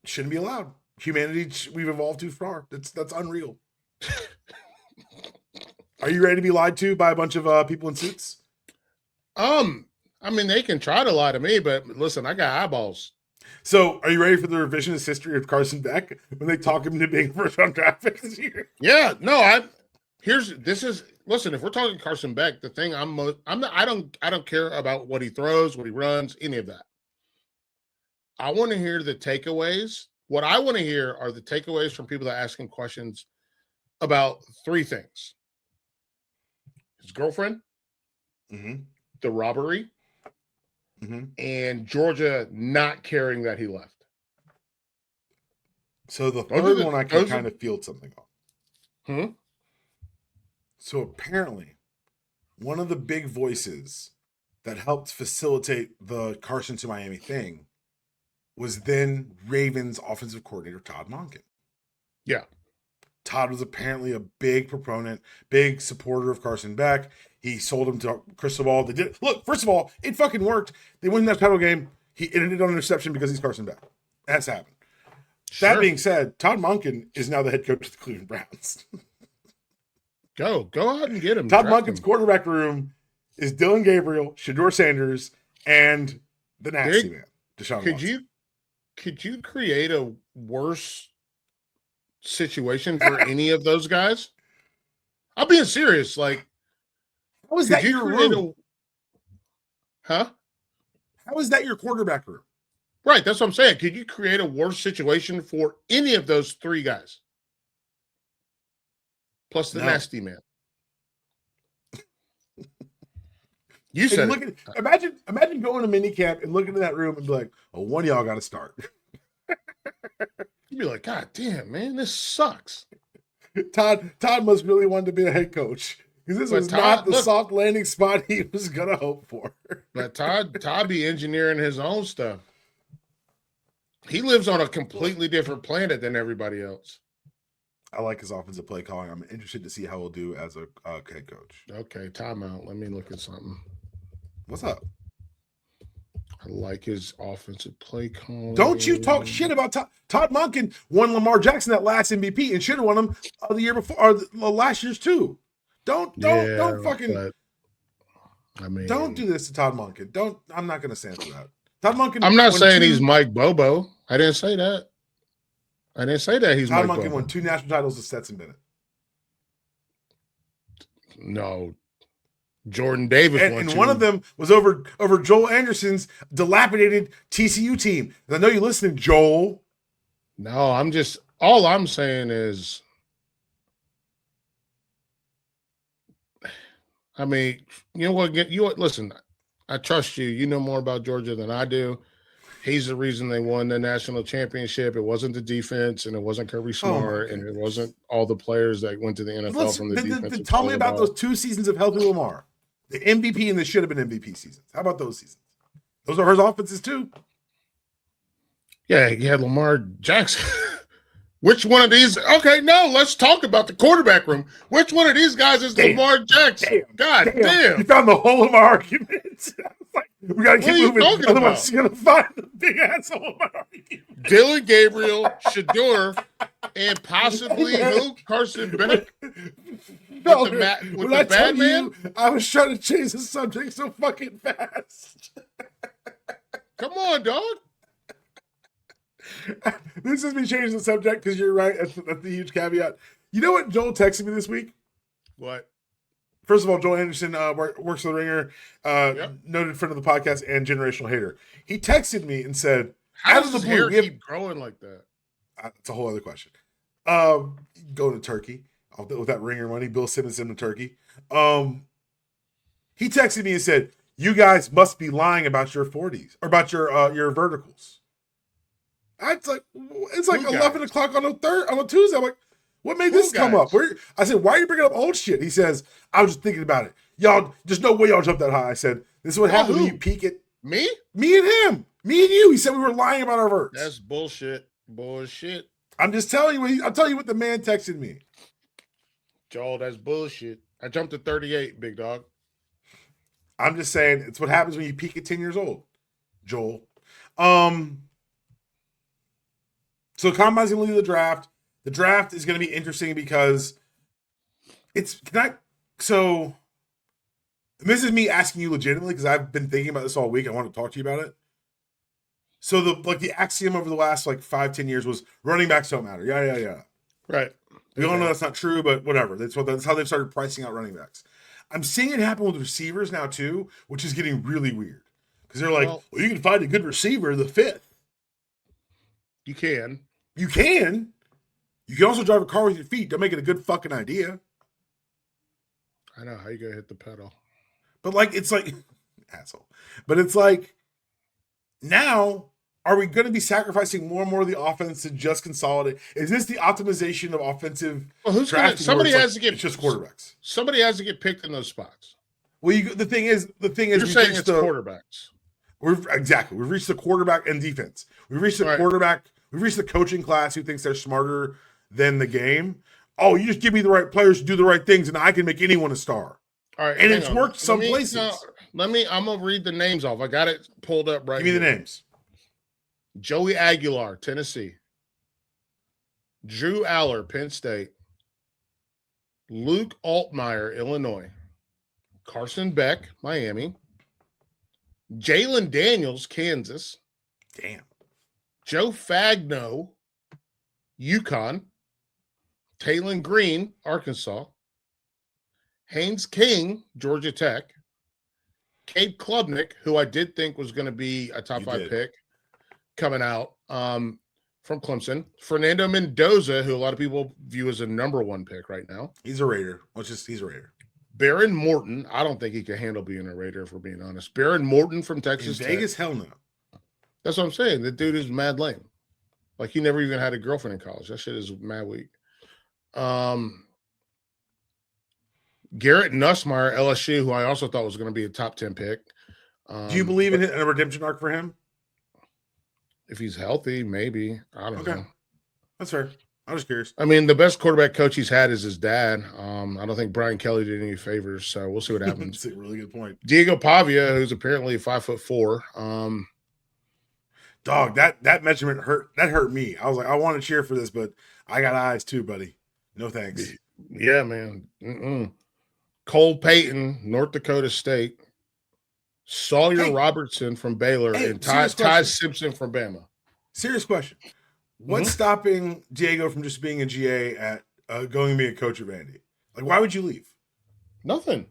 Shouldn't be allowed. Humanity, we've evolved too far. That's unreal. Are you ready to be lied to by a bunch of people in suits? I mean, they can try to lie to me, but listen, I got eyeballs. So, are you ready for the revisionist history of Carson Beck when they talk him into being first round draft pick this year? Yeah, no, listen, if we're talking Carson Beck, the thing I don't care about what he throws, what he runs, any of that. I want to hear the takeaways. What I want to hear are the takeaways from people that ask him questions about 3 things: his girlfriend, the robbery, and Georgia not caring that he left. So the third one I can kind of field something on. So apparently, one of the big voices that helped facilitate the Carson to Miami thing was then Ravens offensive coordinator Todd Monken. Yeah. Todd was apparently a big proponent, big supporter of Carson Beck. He sold him to Cristobal. They did. Look, first of all, it fucking worked. They win that title game. He ended on an interception because he's Carson Beck. That's happened. Sure. That being said, Todd Monken is now the head coach of the Cleveland Browns. Go out and get him. Todd Monken's quarterback room is Dylan Gabriel, Shedeur Sanders, and the nasty man, Deshaun Watson. Could you create a worse situation for any of those guys? I'm being serious. Like, how is that your room? How is that your quarterback room? Right, that's what I'm saying. Could you create a worse situation for any of those 3 guys? Plus the nasty man. You said imagine going to minicamp and looking in that room and be like, oh, one of y'all got to start. You'd be like, God damn, man, this sucks. Todd must really want to be a head coach because this was not the soft landing spot he was going to hope for. But Todd be engineering his own stuff. He lives on a completely different planet than everybody else. I like his offensive play calling. I'm interested to see how he'll do as a head coach. Okay, timeout. Let me look at something. What's up? I like his offensive play calling. Don't you talk shit about Todd Monken won Lamar Jackson that last MVP and should have won him the year before or the last year's too. Don't fucking. I mean, don't do this to Todd Monken. I'm not going to stand for that. Todd Monken. I'm not saying he's Mike Bobo. I didn't say that. He's Todd Mike Monken Bobo. won 2 national titles with Stetson Bennett. No. Jordan Davis and one of them was over Joel Anderson's dilapidated TCU team. And I know you listen, Joel. No, all I'm saying is, I mean, you know what? Listen, I trust you. You know more about Georgia than I do. He's the reason they won the national championship. It wasn't the defense, and it wasn't Kirby Smart, and it wasn't all the players that went to the NFL from the defense. Tell me about those 2 seasons of healthy Lamar. The MVP and the should have been MVP seasons. How about those seasons? Those are his offenses too. Yeah, you had Lamar Jackson. Which one of these? Okay, no, let's talk about the quarterback room. Which one of these guys is Lamar Jackson? God damn. You found the whole of my argument. We got to keep moving. Otherwise, you're going to find the big asshole of my argument. Dylan Gabriel, Shador, and possibly who? Carson Bennett? No, with the bad man? I was trying to change the subject so fucking fast. Come on, dog. This is me changing the subject because you're right. That's the huge caveat. You know what Joel texted me this week? What? First of all, Joel Anderson works for The Ringer, noted friend of the podcast and generational hater. He texted me and said, "How does his hair keep growing like that?" That's a whole other question. Go to Turkey with that Ringer money. Bill Simmons in Turkey. He texted me and said, "You guys must be lying about your 40s or about your verticals." It's like 11 o'clock on a Tuesday. I'm like, what made this come up? I said, why are you bringing up old shit? He says, I was just thinking about it. Y'all, there's no way y'all jumped that high. I said, this is what happens when you peak it. Me? Me and him. Me and you. He said we were lying about our verts. That's bullshit. Bullshit. I'm just telling you. I'll tell you what the man texted me. Joel, that's bullshit. I jumped to 38, big dog. I'm just saying it's what happens when you peak at 10 years old, Joel. So Combine's going to lead the draft. The draft is going to be interesting because this is me asking you legitimately because I've been thinking about this all week. I want to talk to you about it. So the axiom over the last 5-10 years was running backs don't matter. Yeah. Right. We all know that's not true, but whatever. That's how they've started pricing out running backs. I'm seeing it happen with receivers now too, which is getting really weird because they're like, well, you can find a good receiver the 5th. You can. You can. You can also drive a car with your feet. Don't make it a good fucking idea. I know how you gonna hit the pedal. But it's like asshole. But it's like now, are we going to be sacrificing more and more of the offense to just consolidate? Is this the optimization of offensive? Well, somebody has to get it's just quarterbacks. Somebody has to get picked in those spots. Well, the thing is, you're saying it's quarterbacks. We've reached the quarterback and defense. We've reached the quarterback. We've reached the coaching class who thinks they're smarter than the game. Oh, you just give me the right players to do the right things, and I can make anyone a star. All right, and it's worked some places. I'm gonna read the names off. I got it pulled up right. Give me the names. Joey Aguilar, Tennessee. Drew Aller, Penn State. Luke Altmaier, Illinois. Carson Beck, Miami. Jalen Daniels, Kansas. Damn. Joe Fagno, UConn. Taylon Green, Arkansas. Haynes King, Georgia Tech. Cade Klubnik, who I did think was going to be a top 5 pick coming out from Clemson. Fernando Mendoza, who a lot of people view as a number 1 pick right now. He's a Raider. He's a Raider. Baron Morton. I don't think he can handle being a Raider, if we're being honest. Baron Morton from Texas Tech. Vegas, hell no. That's what I'm saying. The dude is mad lame. Like, he never even had a girlfriend in college. That shit is mad weak. Garrett Nussmeier, LSU, who I also thought was going to be a top 10 pick. Do you believe in a redemption arc for him? If he's healthy, maybe. I don't know. That's fair. I'm just curious. I mean, the best quarterback coach he's had is his dad. I don't think Brian Kelly did any favors, so we'll see what happens. That's a really good point. Diego Pavia, who's apparently 5'4". Dog, that measurement hurt. That hurt me. I was like, I want to cheer for this, but I got eyes too, buddy. No thanks. Yeah, man. Cole Payton, North Dakota State. Sawyer Robertson from Baylor, and Ty Simpson from Bama. Serious question. What's stopping Diego from just being a GA at going and being a coach at Vandy? Like, why would you leave? Nothing.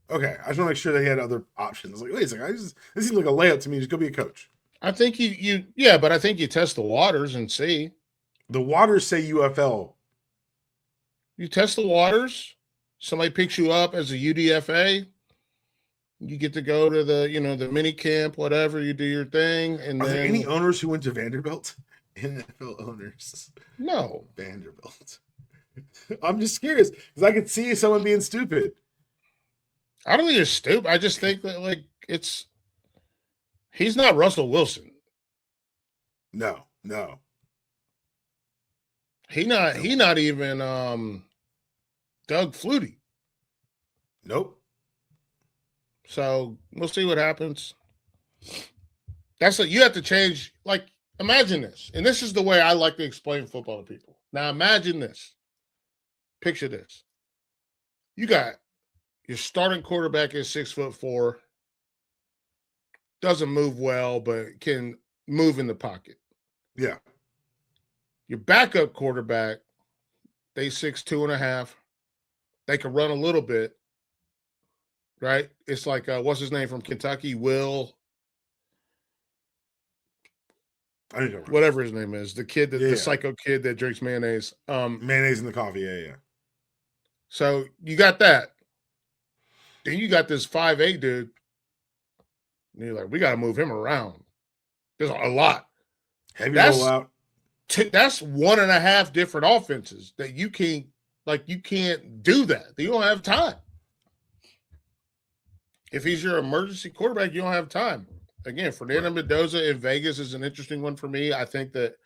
Okay. I just want to make sure they had other options. Like, wait a second. This seems like a layup to me. Just go be a coach. I think but I think you test the waters and see. The waters say UFL. You test the waters. Somebody picks you up as a UDFA. You get to go to the, the mini camp, whatever, you do your thing. And Are then there any owners who went to Vanderbilt? NFL owners. no. Vanderbilt. I'm just curious because I could see someone being stupid. I don't think it's stupid. I just think that he's not Russell Wilson. No. He not even Doug Flutie. Nope. So we'll see what happens. That's what you have to change. Like, imagine this. And this is the way I like to explain football to people. Now imagine this. Picture this. You got your starting quarterback is 6'4", doesn't move well, but can move in the pocket. Yeah. Your backup quarterback, they 6'2.5". They can run a little bit, right? It's like what's his name from Kentucky? Will. I don't know. Whatever his name is, the kid the psycho kid that drinks mayonnaise. Mayonnaise in the coffee, yeah. So you got that. Then you got this 5'8" dude. And you're like, we got to move him around. There's a lot. Heavy rollout. That's 1.5 different offenses that you can't do that. You don't have time. If he's your emergency quarterback, you don't have time. Again, Fernando Mendoza in Vegas is an interesting one for me. I think that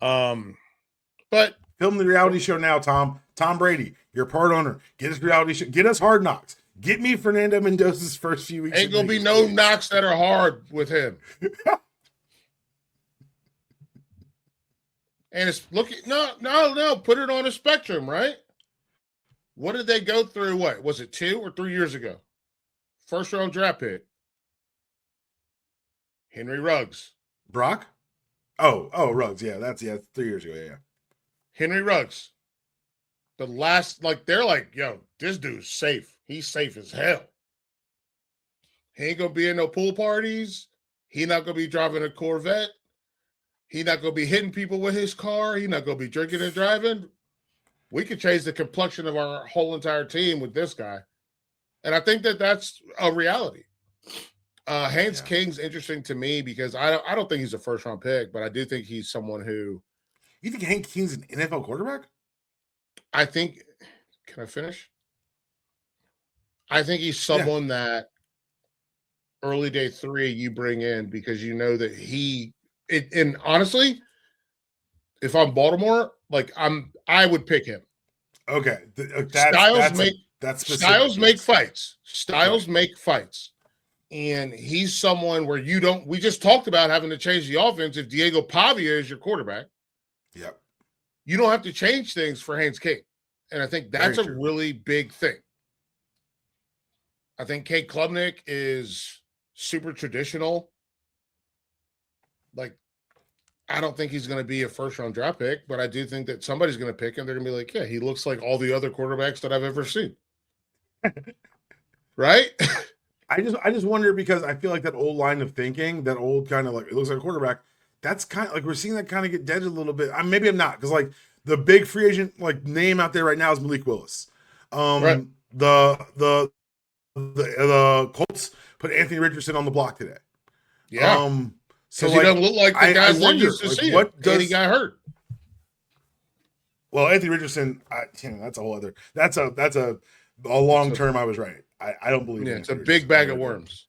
but film the reality show now, Tom. Tom Brady, you're a part owner. Get us reality show. Get us Hard Knocks. Get me Fernando Mendoza's first few weeks. Ain't gonna be no knocks that are hard with him. And it's no. Put it on a spectrum, right? What did they go through? What was it, 2 or 3 years ago? First round draft pick. Henry Ruggs. Brock? Oh, Ruggs. Yeah, that's 3 years ago. Yeah. Henry Ruggs. The last, they're like, yo, this dude's safe. He's safe as hell. He ain't gonna be in no pool parties. He not gonna be driving a Corvette. He not gonna be hitting people with his car. He not gonna be drinking and driving. We could change the complexion of our whole entire team with this guy. And I think that that's a reality. Haynes King's interesting to me because I don't think he's a first round pick, but I do think he's someone who. You think Hank King's an NFL quarterback? I think. Can I finish? I think he's someone that early day 3 you bring in because you know that and honestly, if I'm Baltimore, I would pick him. Okay. Styles make fights. Styles make fights. And he's someone where we just talked about having to change the offense if Diego Pavia is your quarterback. Yep. You don't have to change things for Haynes King. And I think that's a really big thing. I think Kate Klubnik is super traditional. I don't think he's going to be a first-round draft pick, but I do think that somebody's going to pick him. They're going to be like, yeah, he looks like all the other quarterbacks that I've ever seen. Right? I just wonder because I feel like that old line of thinking, that old kind of it looks like a quarterback, that's kind of we're seeing that kind of get dead a little bit. Maybe I'm not because the big free agent name out there right now is Malik Willis. Right. The Colts put Anthony Richardson on the block today. Yeah. So he doesn't look like the guys that used to see him. He got hurt. Well, Anthony Richardson, that's a whole other. That's a long term. I was right. I don't believe. Yeah, it's a big bag of worms.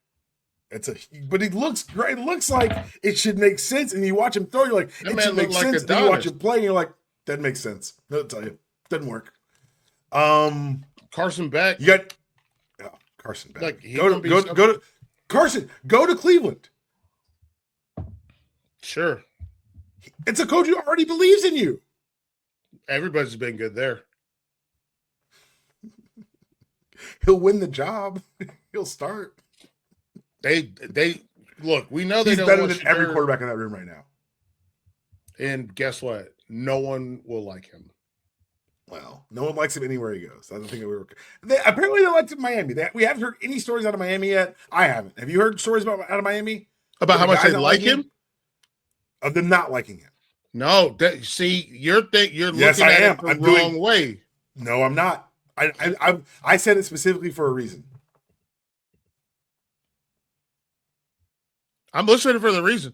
But it looks great. It looks like it should make sense. And you watch him throw, you're like, it should make sense. And you watch him play, and you're like, that makes sense. I'll tell you, doesn't work. Carson Beck. You got Carson Beck. Go to Carson. Go to Cleveland. Sure. It's a coach who already believes in you. Everybody's been good there. He'll win the job. He'll start. They look. We know he's they don't better want than every quarterback in that room right now. And guess what? No one will like him. Well, no one likes him anywhere he goes. I don't think apparently they liked him in Miami. We haven't heard any stories out of Miami yet. I haven't. Have you heard stories out of Miami about how much they like him? Of them not liking him. No, you're looking at it the wrong way. No, I'm not. I said it specifically for a reason. I'm listening for the reason.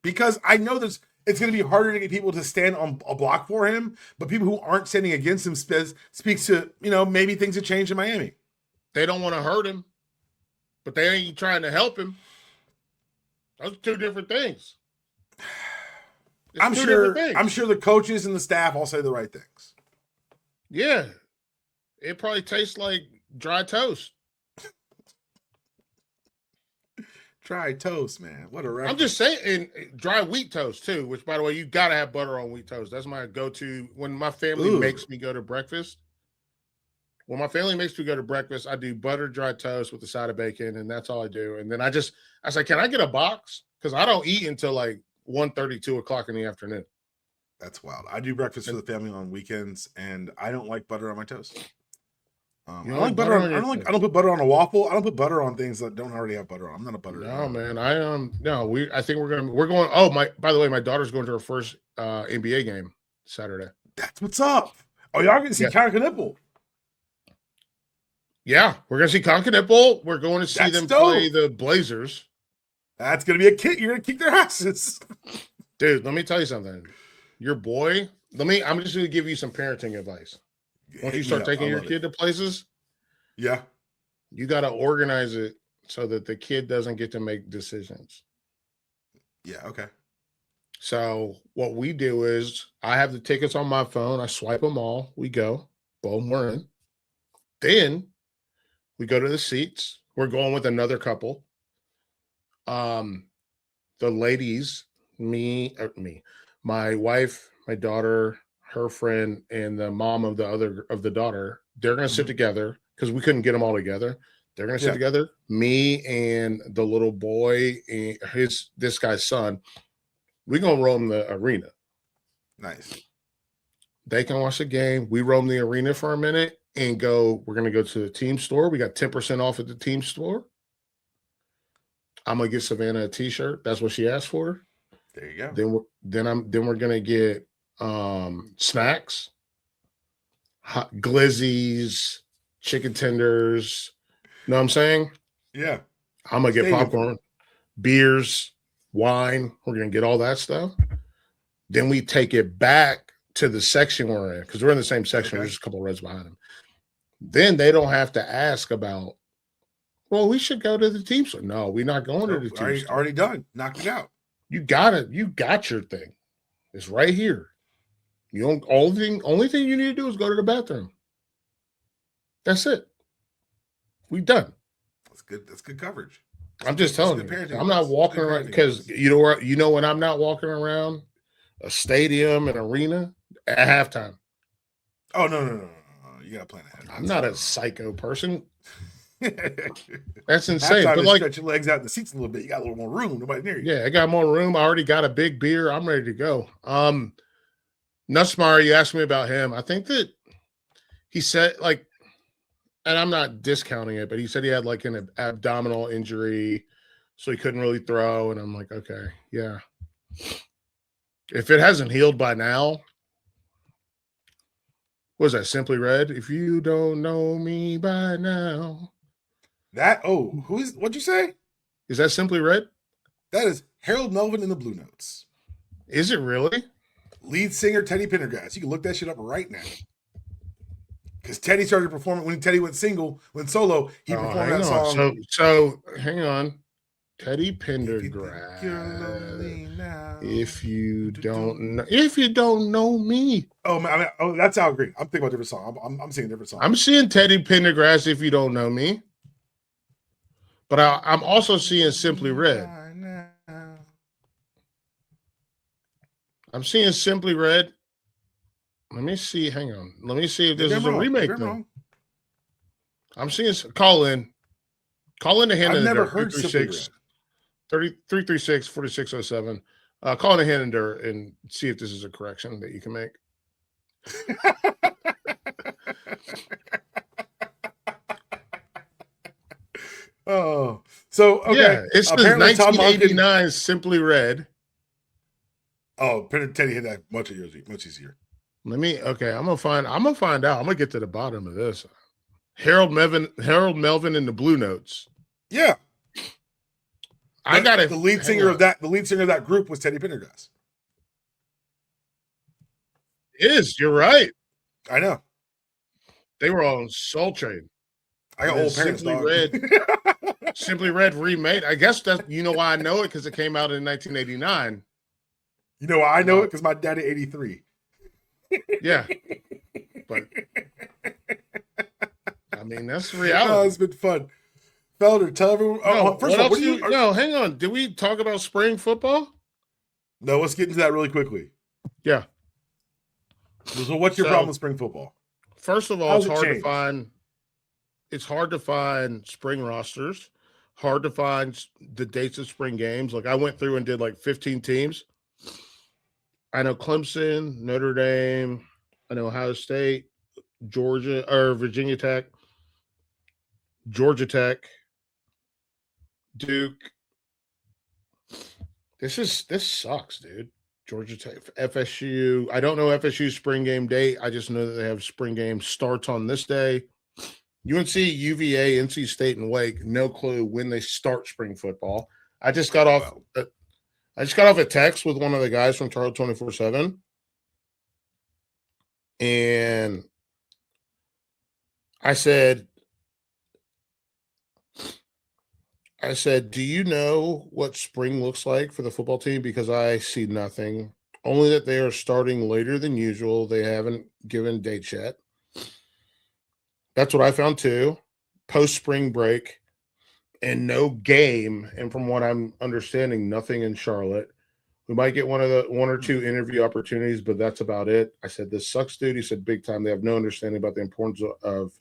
Because I know it's going to be harder to get people to stand on a block for him, but people who aren't standing against him speaks to, maybe things have changed in Miami. They don't want to hurt him, but they ain't trying to help him. Those are two different things. I'm sure the coaches and the staff all say the right things. Yeah. It probably tastes like dry toast. Dry toast, man. What a reference. I'm just saying, and dry wheat toast too, which, by the way, you got to have butter on wheat toast. That's my go-to when my family makes me go to breakfast. When my family makes me go to breakfast, I do butter dry toast with a side of bacon, and that's all I do. And then I say, can I get a box? Because I don't eat until like 1:30, 2 o'clock in the afternoon. That's wild. I do breakfast for the family on weekends, and I don't like butter on my toast. I don't like butter on. I don't put butter on a waffle. I don't put butter on things that don't already have butter on. I'm not a butter. No, man. I think we're going. Oh, by the way, my daughter's going to her first NBA game Saturday. That's what's up. Oh, y'all going to see Connor Nipple. Yeah, we're going to see Conca. We're going to see them play the Blazers. That's going to be a kick. You're going to kick their asses. Dude, let me tell you something. Your boy, I'm just going to give you some parenting advice. Once you start taking your kid to places, you got to organize it so that the kid doesn't get to make decisions. Yeah, okay. So what we do is I have the tickets on my phone. I swipe them all. We go. Boom, we're in. Then we go to the seats. We're going with another couple. The ladies, my wife, my daughter, her friend, and the mom of the daughter, they're going to sit together because we couldn't get them all together. They're going to sit together. Me and the little boy and this guy's son, we're going to roam the arena. Nice. They can watch the game. We roam the arena for a minute and go. We're going to go to the team store. We got 10% off at the team store. I'm going to get Savannah a t-shirt. That's what she asked for. There you go. Then we're going to get snacks, glizzies, chicken tenders. Know what I'm saying? Yeah. I'm going to get popcorn, beers, wine. We're going to get all that stuff. Then we take it back to the section we're in because we're in the same section. There's just a couple of rows behind them. Then they don't have to ask about, well, we should go to the team store. No, we're not going to the team store. Already done. Knocked it out. You got it. You got your thing. It's right here. You don't. Only thing you need to do is go to the bathroom. That's it. We done. That's good. That's good coverage. I'm just telling you. I'm not walking around because you know when I'm not walking around a stadium, an arena at halftime. Oh no. You gotta plan ahead. I'm not a psycho person. That's insane. But like, stretch your legs out in the seats a little bit. You got a little more room. Nobody near you. Yeah, I got more room. I already got a big beer. I'm ready to go. Nussmeyer, you asked me about him. I think that he said, like, and I'm not discounting it, but he said he had like an abdominal injury, so he couldn't really throw. And I'm like, okay, yeah. If it hasn't healed by now, what was that? Simply Red? If you don't know me by now. What'd you say? Is that Simply Red? That is Harold Melvin in the Blue Notes. Is it really? Lead singer Teddy Pendergrass. You can look that shit up right now. Because Teddy started performing when Teddy went solo, he performed that song. So hang on. Teddy Pendergrass. If you don't know me. Oh man, that's Al Green. I'm thinking about a different song. I'm singing a different song. I'm seeing Teddy Pendergrass, If You Don't Know Me. But I'm also seeing Simply Red. I'm seeing Simply Red. Let me see. Hang on. Let me see if this is a remake. I'm seeing. Call in the hand. I've never heard Simply Red. 336-4607. Call in the hand and see if this is a correction that you can make. Oh, so okay. Yeah, it's the 1989 Simply Red. Oh, Teddy hit that much easier. I'm gonna find out. I'm gonna get to the bottom of this. Harold Melvin in the Blue Notes. Yeah. I got it. The lead singer of that group was Teddy Pendergrass. You're right. I know. They were all on Soul Train. I got old parents, dog. Simply Red remade. I guess that's why I know it, because it came out in 1989. You know why I know it? Because my daddy 83. Yeah. But I mean, that's reality. Oh, it's been fun. Felder, tell everyone. First of all, no, hang on. Did we talk about spring football? No, let's get into that really quickly. Yeah. So what's your problem with spring football? First of all, it's hard to find spring rosters, hard to find the dates of spring games. Like, I went through and did like 15 teams. I know Clemson, Notre Dame, I know Ohio State, Virginia Tech, Georgia Tech, Duke. This sucks, dude. Georgia Tech, FSU. I don't know FSU's spring game date. I just know that they have spring game starts on this day. UNC, UVA, NC State, and Wake. No clue when they start spring football. I just got off a text with one of the guys from Charlotte 24/7, and I said, do you know what spring looks like for the football team? Because I see nothing. Only that they are starting later than usual. They haven't given dates yet. That's what I found too. Post-spring break and no game. And from what I'm understanding, nothing in Charlotte. We might get one or two interview opportunities, but that's about it. I said, this sucks, dude. He said, big time. They have no understanding about the importance of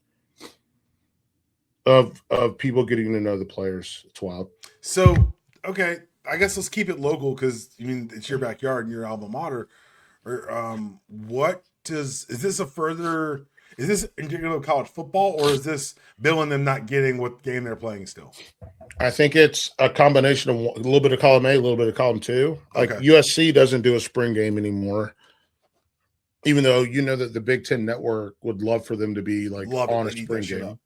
people getting to know the players. It's wild. So, okay, I guess let's keep it local, because it's your backyard and your alma mater. Or is this indicative of college football, or is this Bill and them not getting what game they're playing still? I think it's a combination of a little bit of column A, a little bit of column 2. Like, USC doesn't do a spring game anymore, even though that the Big Ten Network would love for them to be on a spring game.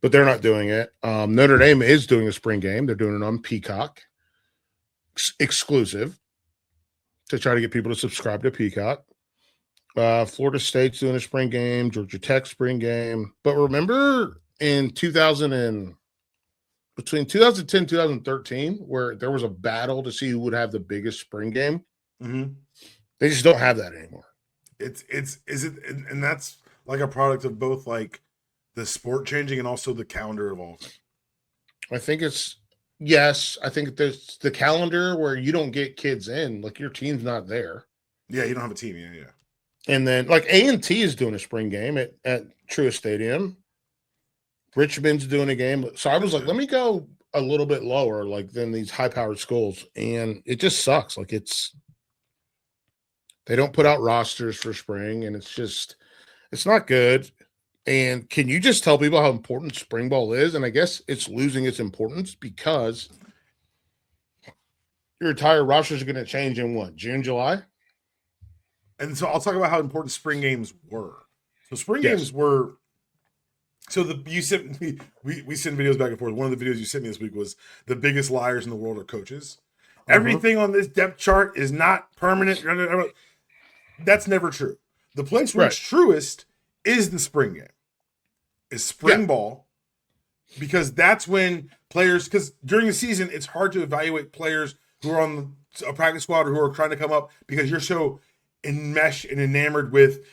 But they're not doing it. Notre Dame is doing a spring game. They're doing it on Peacock, exclusive, to try to get people to subscribe to Peacock. Florida State's doing a spring game. Georgia Tech spring game. But remember in between 2010 and 2013, where there was a battle to see who would have the biggest spring game? Mm-hmm. They just don't have that anymore. And that's like a product of both like the sport changing and also the calendar evolving. I think there's the calendar where you don't get kids in, like your team's not there. Yeah, you don't have a team. Yeah. And then like A&T is doing a spring game at Truist Stadium. Richmond's doing a game. So I was like, let me go a little bit lower, like than these high-powered schools. And it just sucks. Like they don't put out rosters for spring, and it's not good. And can you just tell people how important spring ball is? And I guess it's losing its importance because your entire rosters are going to change in what, June, July? And so I'll talk about how important spring games were. So spring games were. So we sent videos back and forth. One of the videos you sent me this week was the biggest liars in the world are coaches. Mm-hmm. Everything on this depth chart is not permanent. That's never true. The place where it's truest is the spring game. Is spring ball, because that's when players, because during the season, it's hard to evaluate players who are on a practice squad or who are trying to come up, because you're so enmeshed and enamored with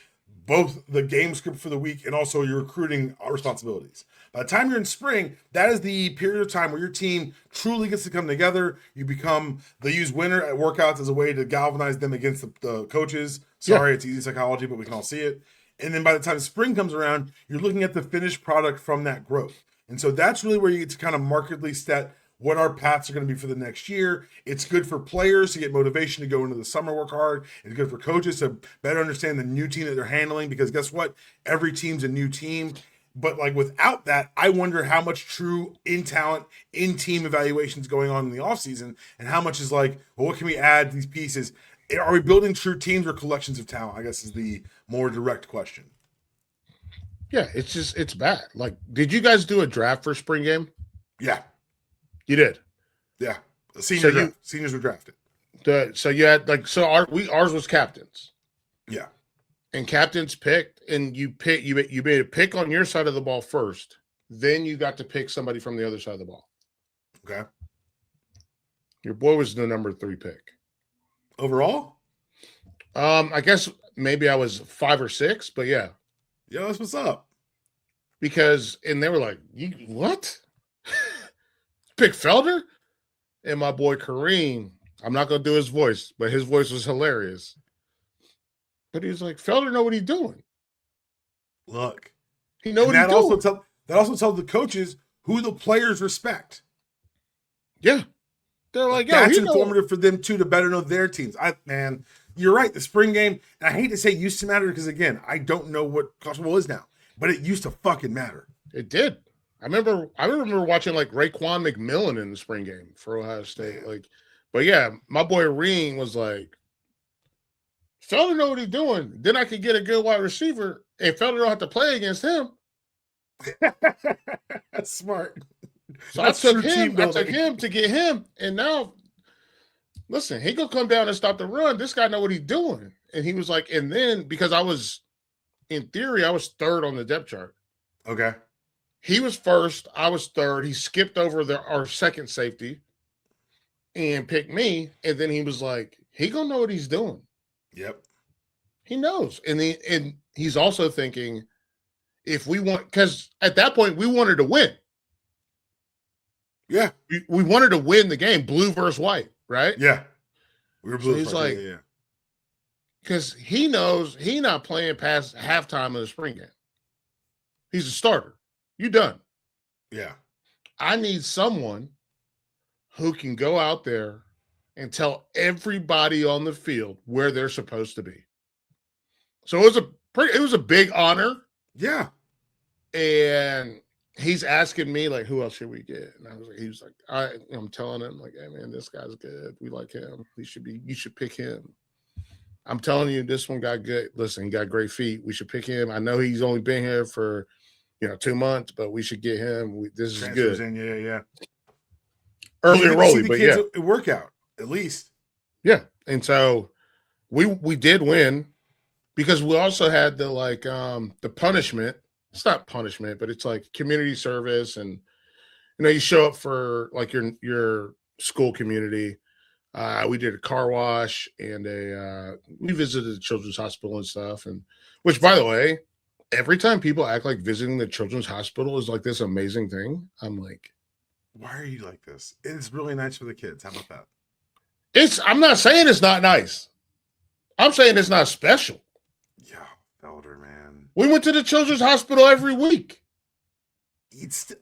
both the game script for the week and also your recruiting responsibilities. By the time you're in spring, that is the period of time where your team truly gets to come together. They use winter at workouts as a way to galvanize them against the coaches. Sorry, it's easy psychology, but we can all see it. And then by the time spring comes around, you're looking at the finished product from that growth. And so that's really where you get to kind of markedly set what our paths are going to be for the next year. It's good for players to get motivation to go into the summer, work hard. It's good for coaches to better understand the new team that they're handling, because guess what? Every team's a new team. But like without that, I wonder how much true in-talent, in-team evaluations going on in the offseason, and how much is like, well, what can we add to these pieces? Are we building true teams or collections of talent? I guess is the more direct question. Yeah, it's bad. Like, did you guys do a draft for spring game? Yeah. You did? Yeah. Seniors were drafted. So you had ours was captains. Yeah. And captains picked, and you made a pick on your side of the ball first. Then you got to pick somebody from the other side of the ball. Okay. Your boy was the number 3 pick. Overall? I guess maybe I was 5 or 6, but yeah. Yeah, that's what's up. And they were like, what? Pick Felder? And my boy Kareem, I'm not going to do his voice, but his voice was hilarious. But he's like, Felder know what he's doing. Look. He know what he's doing. That also tells the coaches who the players respect. Yeah. They're like, that's informative for them too, to better know their teams. Man, you're right. The spring game, and I hate to say it used to matter because, again, I don't know what college football is now, but it used to fucking matter. It did. I remember watching like Raekwon McMillan in the spring game for Ohio State. But yeah, my boy Reen was like, Felder know what he's doing. Then I could get a good wide receiver, and Felder don't have to play against him. That's smart. So I took him to get him, and now, listen, he gonna come down and stop the run. This guy know what he's doing. And he was like, and then because in theory, I was 3rd on the depth chart. Okay. He was 1st, I was 3rd. He skipped over our second safety and picked me. And then he was like, he gonna know what he's doing. Yep. He knows. And he's also thinking, if we want, because at that point we wanted to win. Yeah. We wanted to win the game, blue versus white, right? Yeah. We were blue. So he's like, yeah. Because he knows he's not playing past halftime of the spring game. He's a starter. You done. Yeah. I need someone who can go out there and tell everybody on the field where they're supposed to be. So it was a big honor. Yeah. And he's asking me, like, who else should we get? And I'm telling him, like, hey man, this guy's good. We like him. You should pick him. I'm telling you, this one got good. Listen, he got great feet. We should pick him. I know he's only been here for 2 months, but we should get him. This is good. Yeah. Early enrollee, but yeah. Workout, at least. Yeah. And so we did win because we also had the punishment. It's not punishment, but it's like community service, and you show up for like your school community. We did a car wash and we visited the children's hospital and stuff. And which, by the way, every time people act like visiting the children's hospital is like this amazing thing, I'm like, why are you like this? It's really nice for the kids. How about that? I'm not saying it's not nice. I'm saying it's not special. Yeah, Felder, man. We went to the children's hospital every week. It's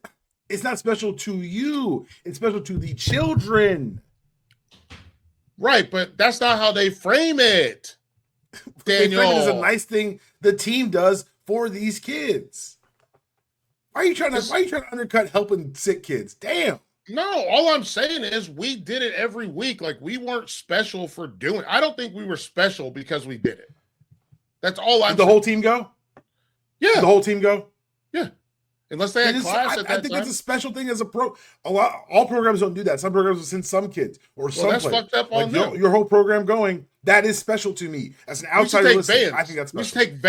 not special to you. It's special to the children. Right, but that's not how they frame it. Daniel, it is a nice thing the team does for these kids. Why are you trying to undercut helping sick kids? Damn. No, all I'm saying is we did it every week. Like, we weren't special for doing it. I don't think we were special because we did it. That's all I'm saying. Did the whole team go? Yeah. Did the whole team go? Yeah. Unless they had class at that I think time. it's a special thing as a pro. All programs don't do that. Some programs will send some kids or some that's players. Fucked up on them. Your whole program going, that is special to me. As an outsider listening, I think that's special. We should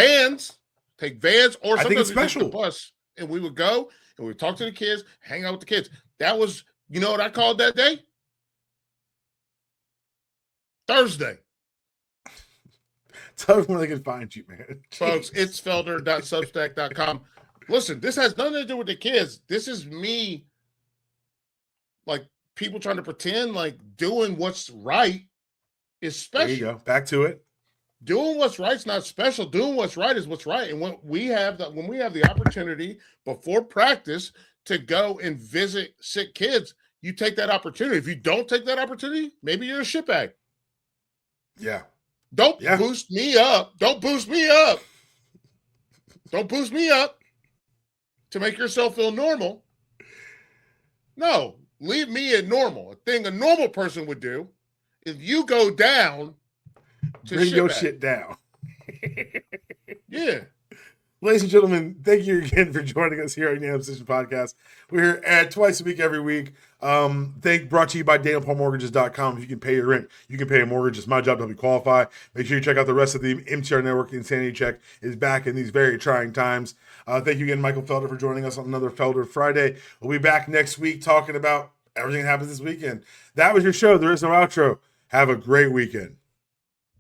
take vans, or sometimes it's special. We took the bus, and we would go and we would talk to the kids, hang out with the kids. That was, you know what I called that day? Thursday. Tell everyone they can find you, man. Folks, it's felder.substack.com. Listen, this has nothing to do with the kids. This is me, like, people trying to pretend like doing what's right is special. There you go. Back to it. Doing what's right is not special. Doing what's right is what's right. And when we have the opportunity before practice to go and visit sick kids, you take that opportunity. If you don't take that opportunity, maybe you're a shitbag. Yeah. Don't boost me up. Don't boost me up. Don't boost me up to make yourself feel normal. No, leave me at normal. A thing a normal person would do is you go down to bring your shit down. Yeah. Ladies and gentlemen, thank you again for joining us here on Unanimous Decision Podcast. We're at twice a week, every week. Brought to you by DanielPaulMortgages.com. If you can pay your rent, you can pay a mortgage. It's my job to help you qualify. Make sure you check out the rest of the MTR Network. Insanity Check is back in these very trying times. Thank you again, Michael Felder, for joining us on another Felder Friday. We'll be back next week talking about everything that happens this weekend. That was your show. There is no outro. Have a great weekend.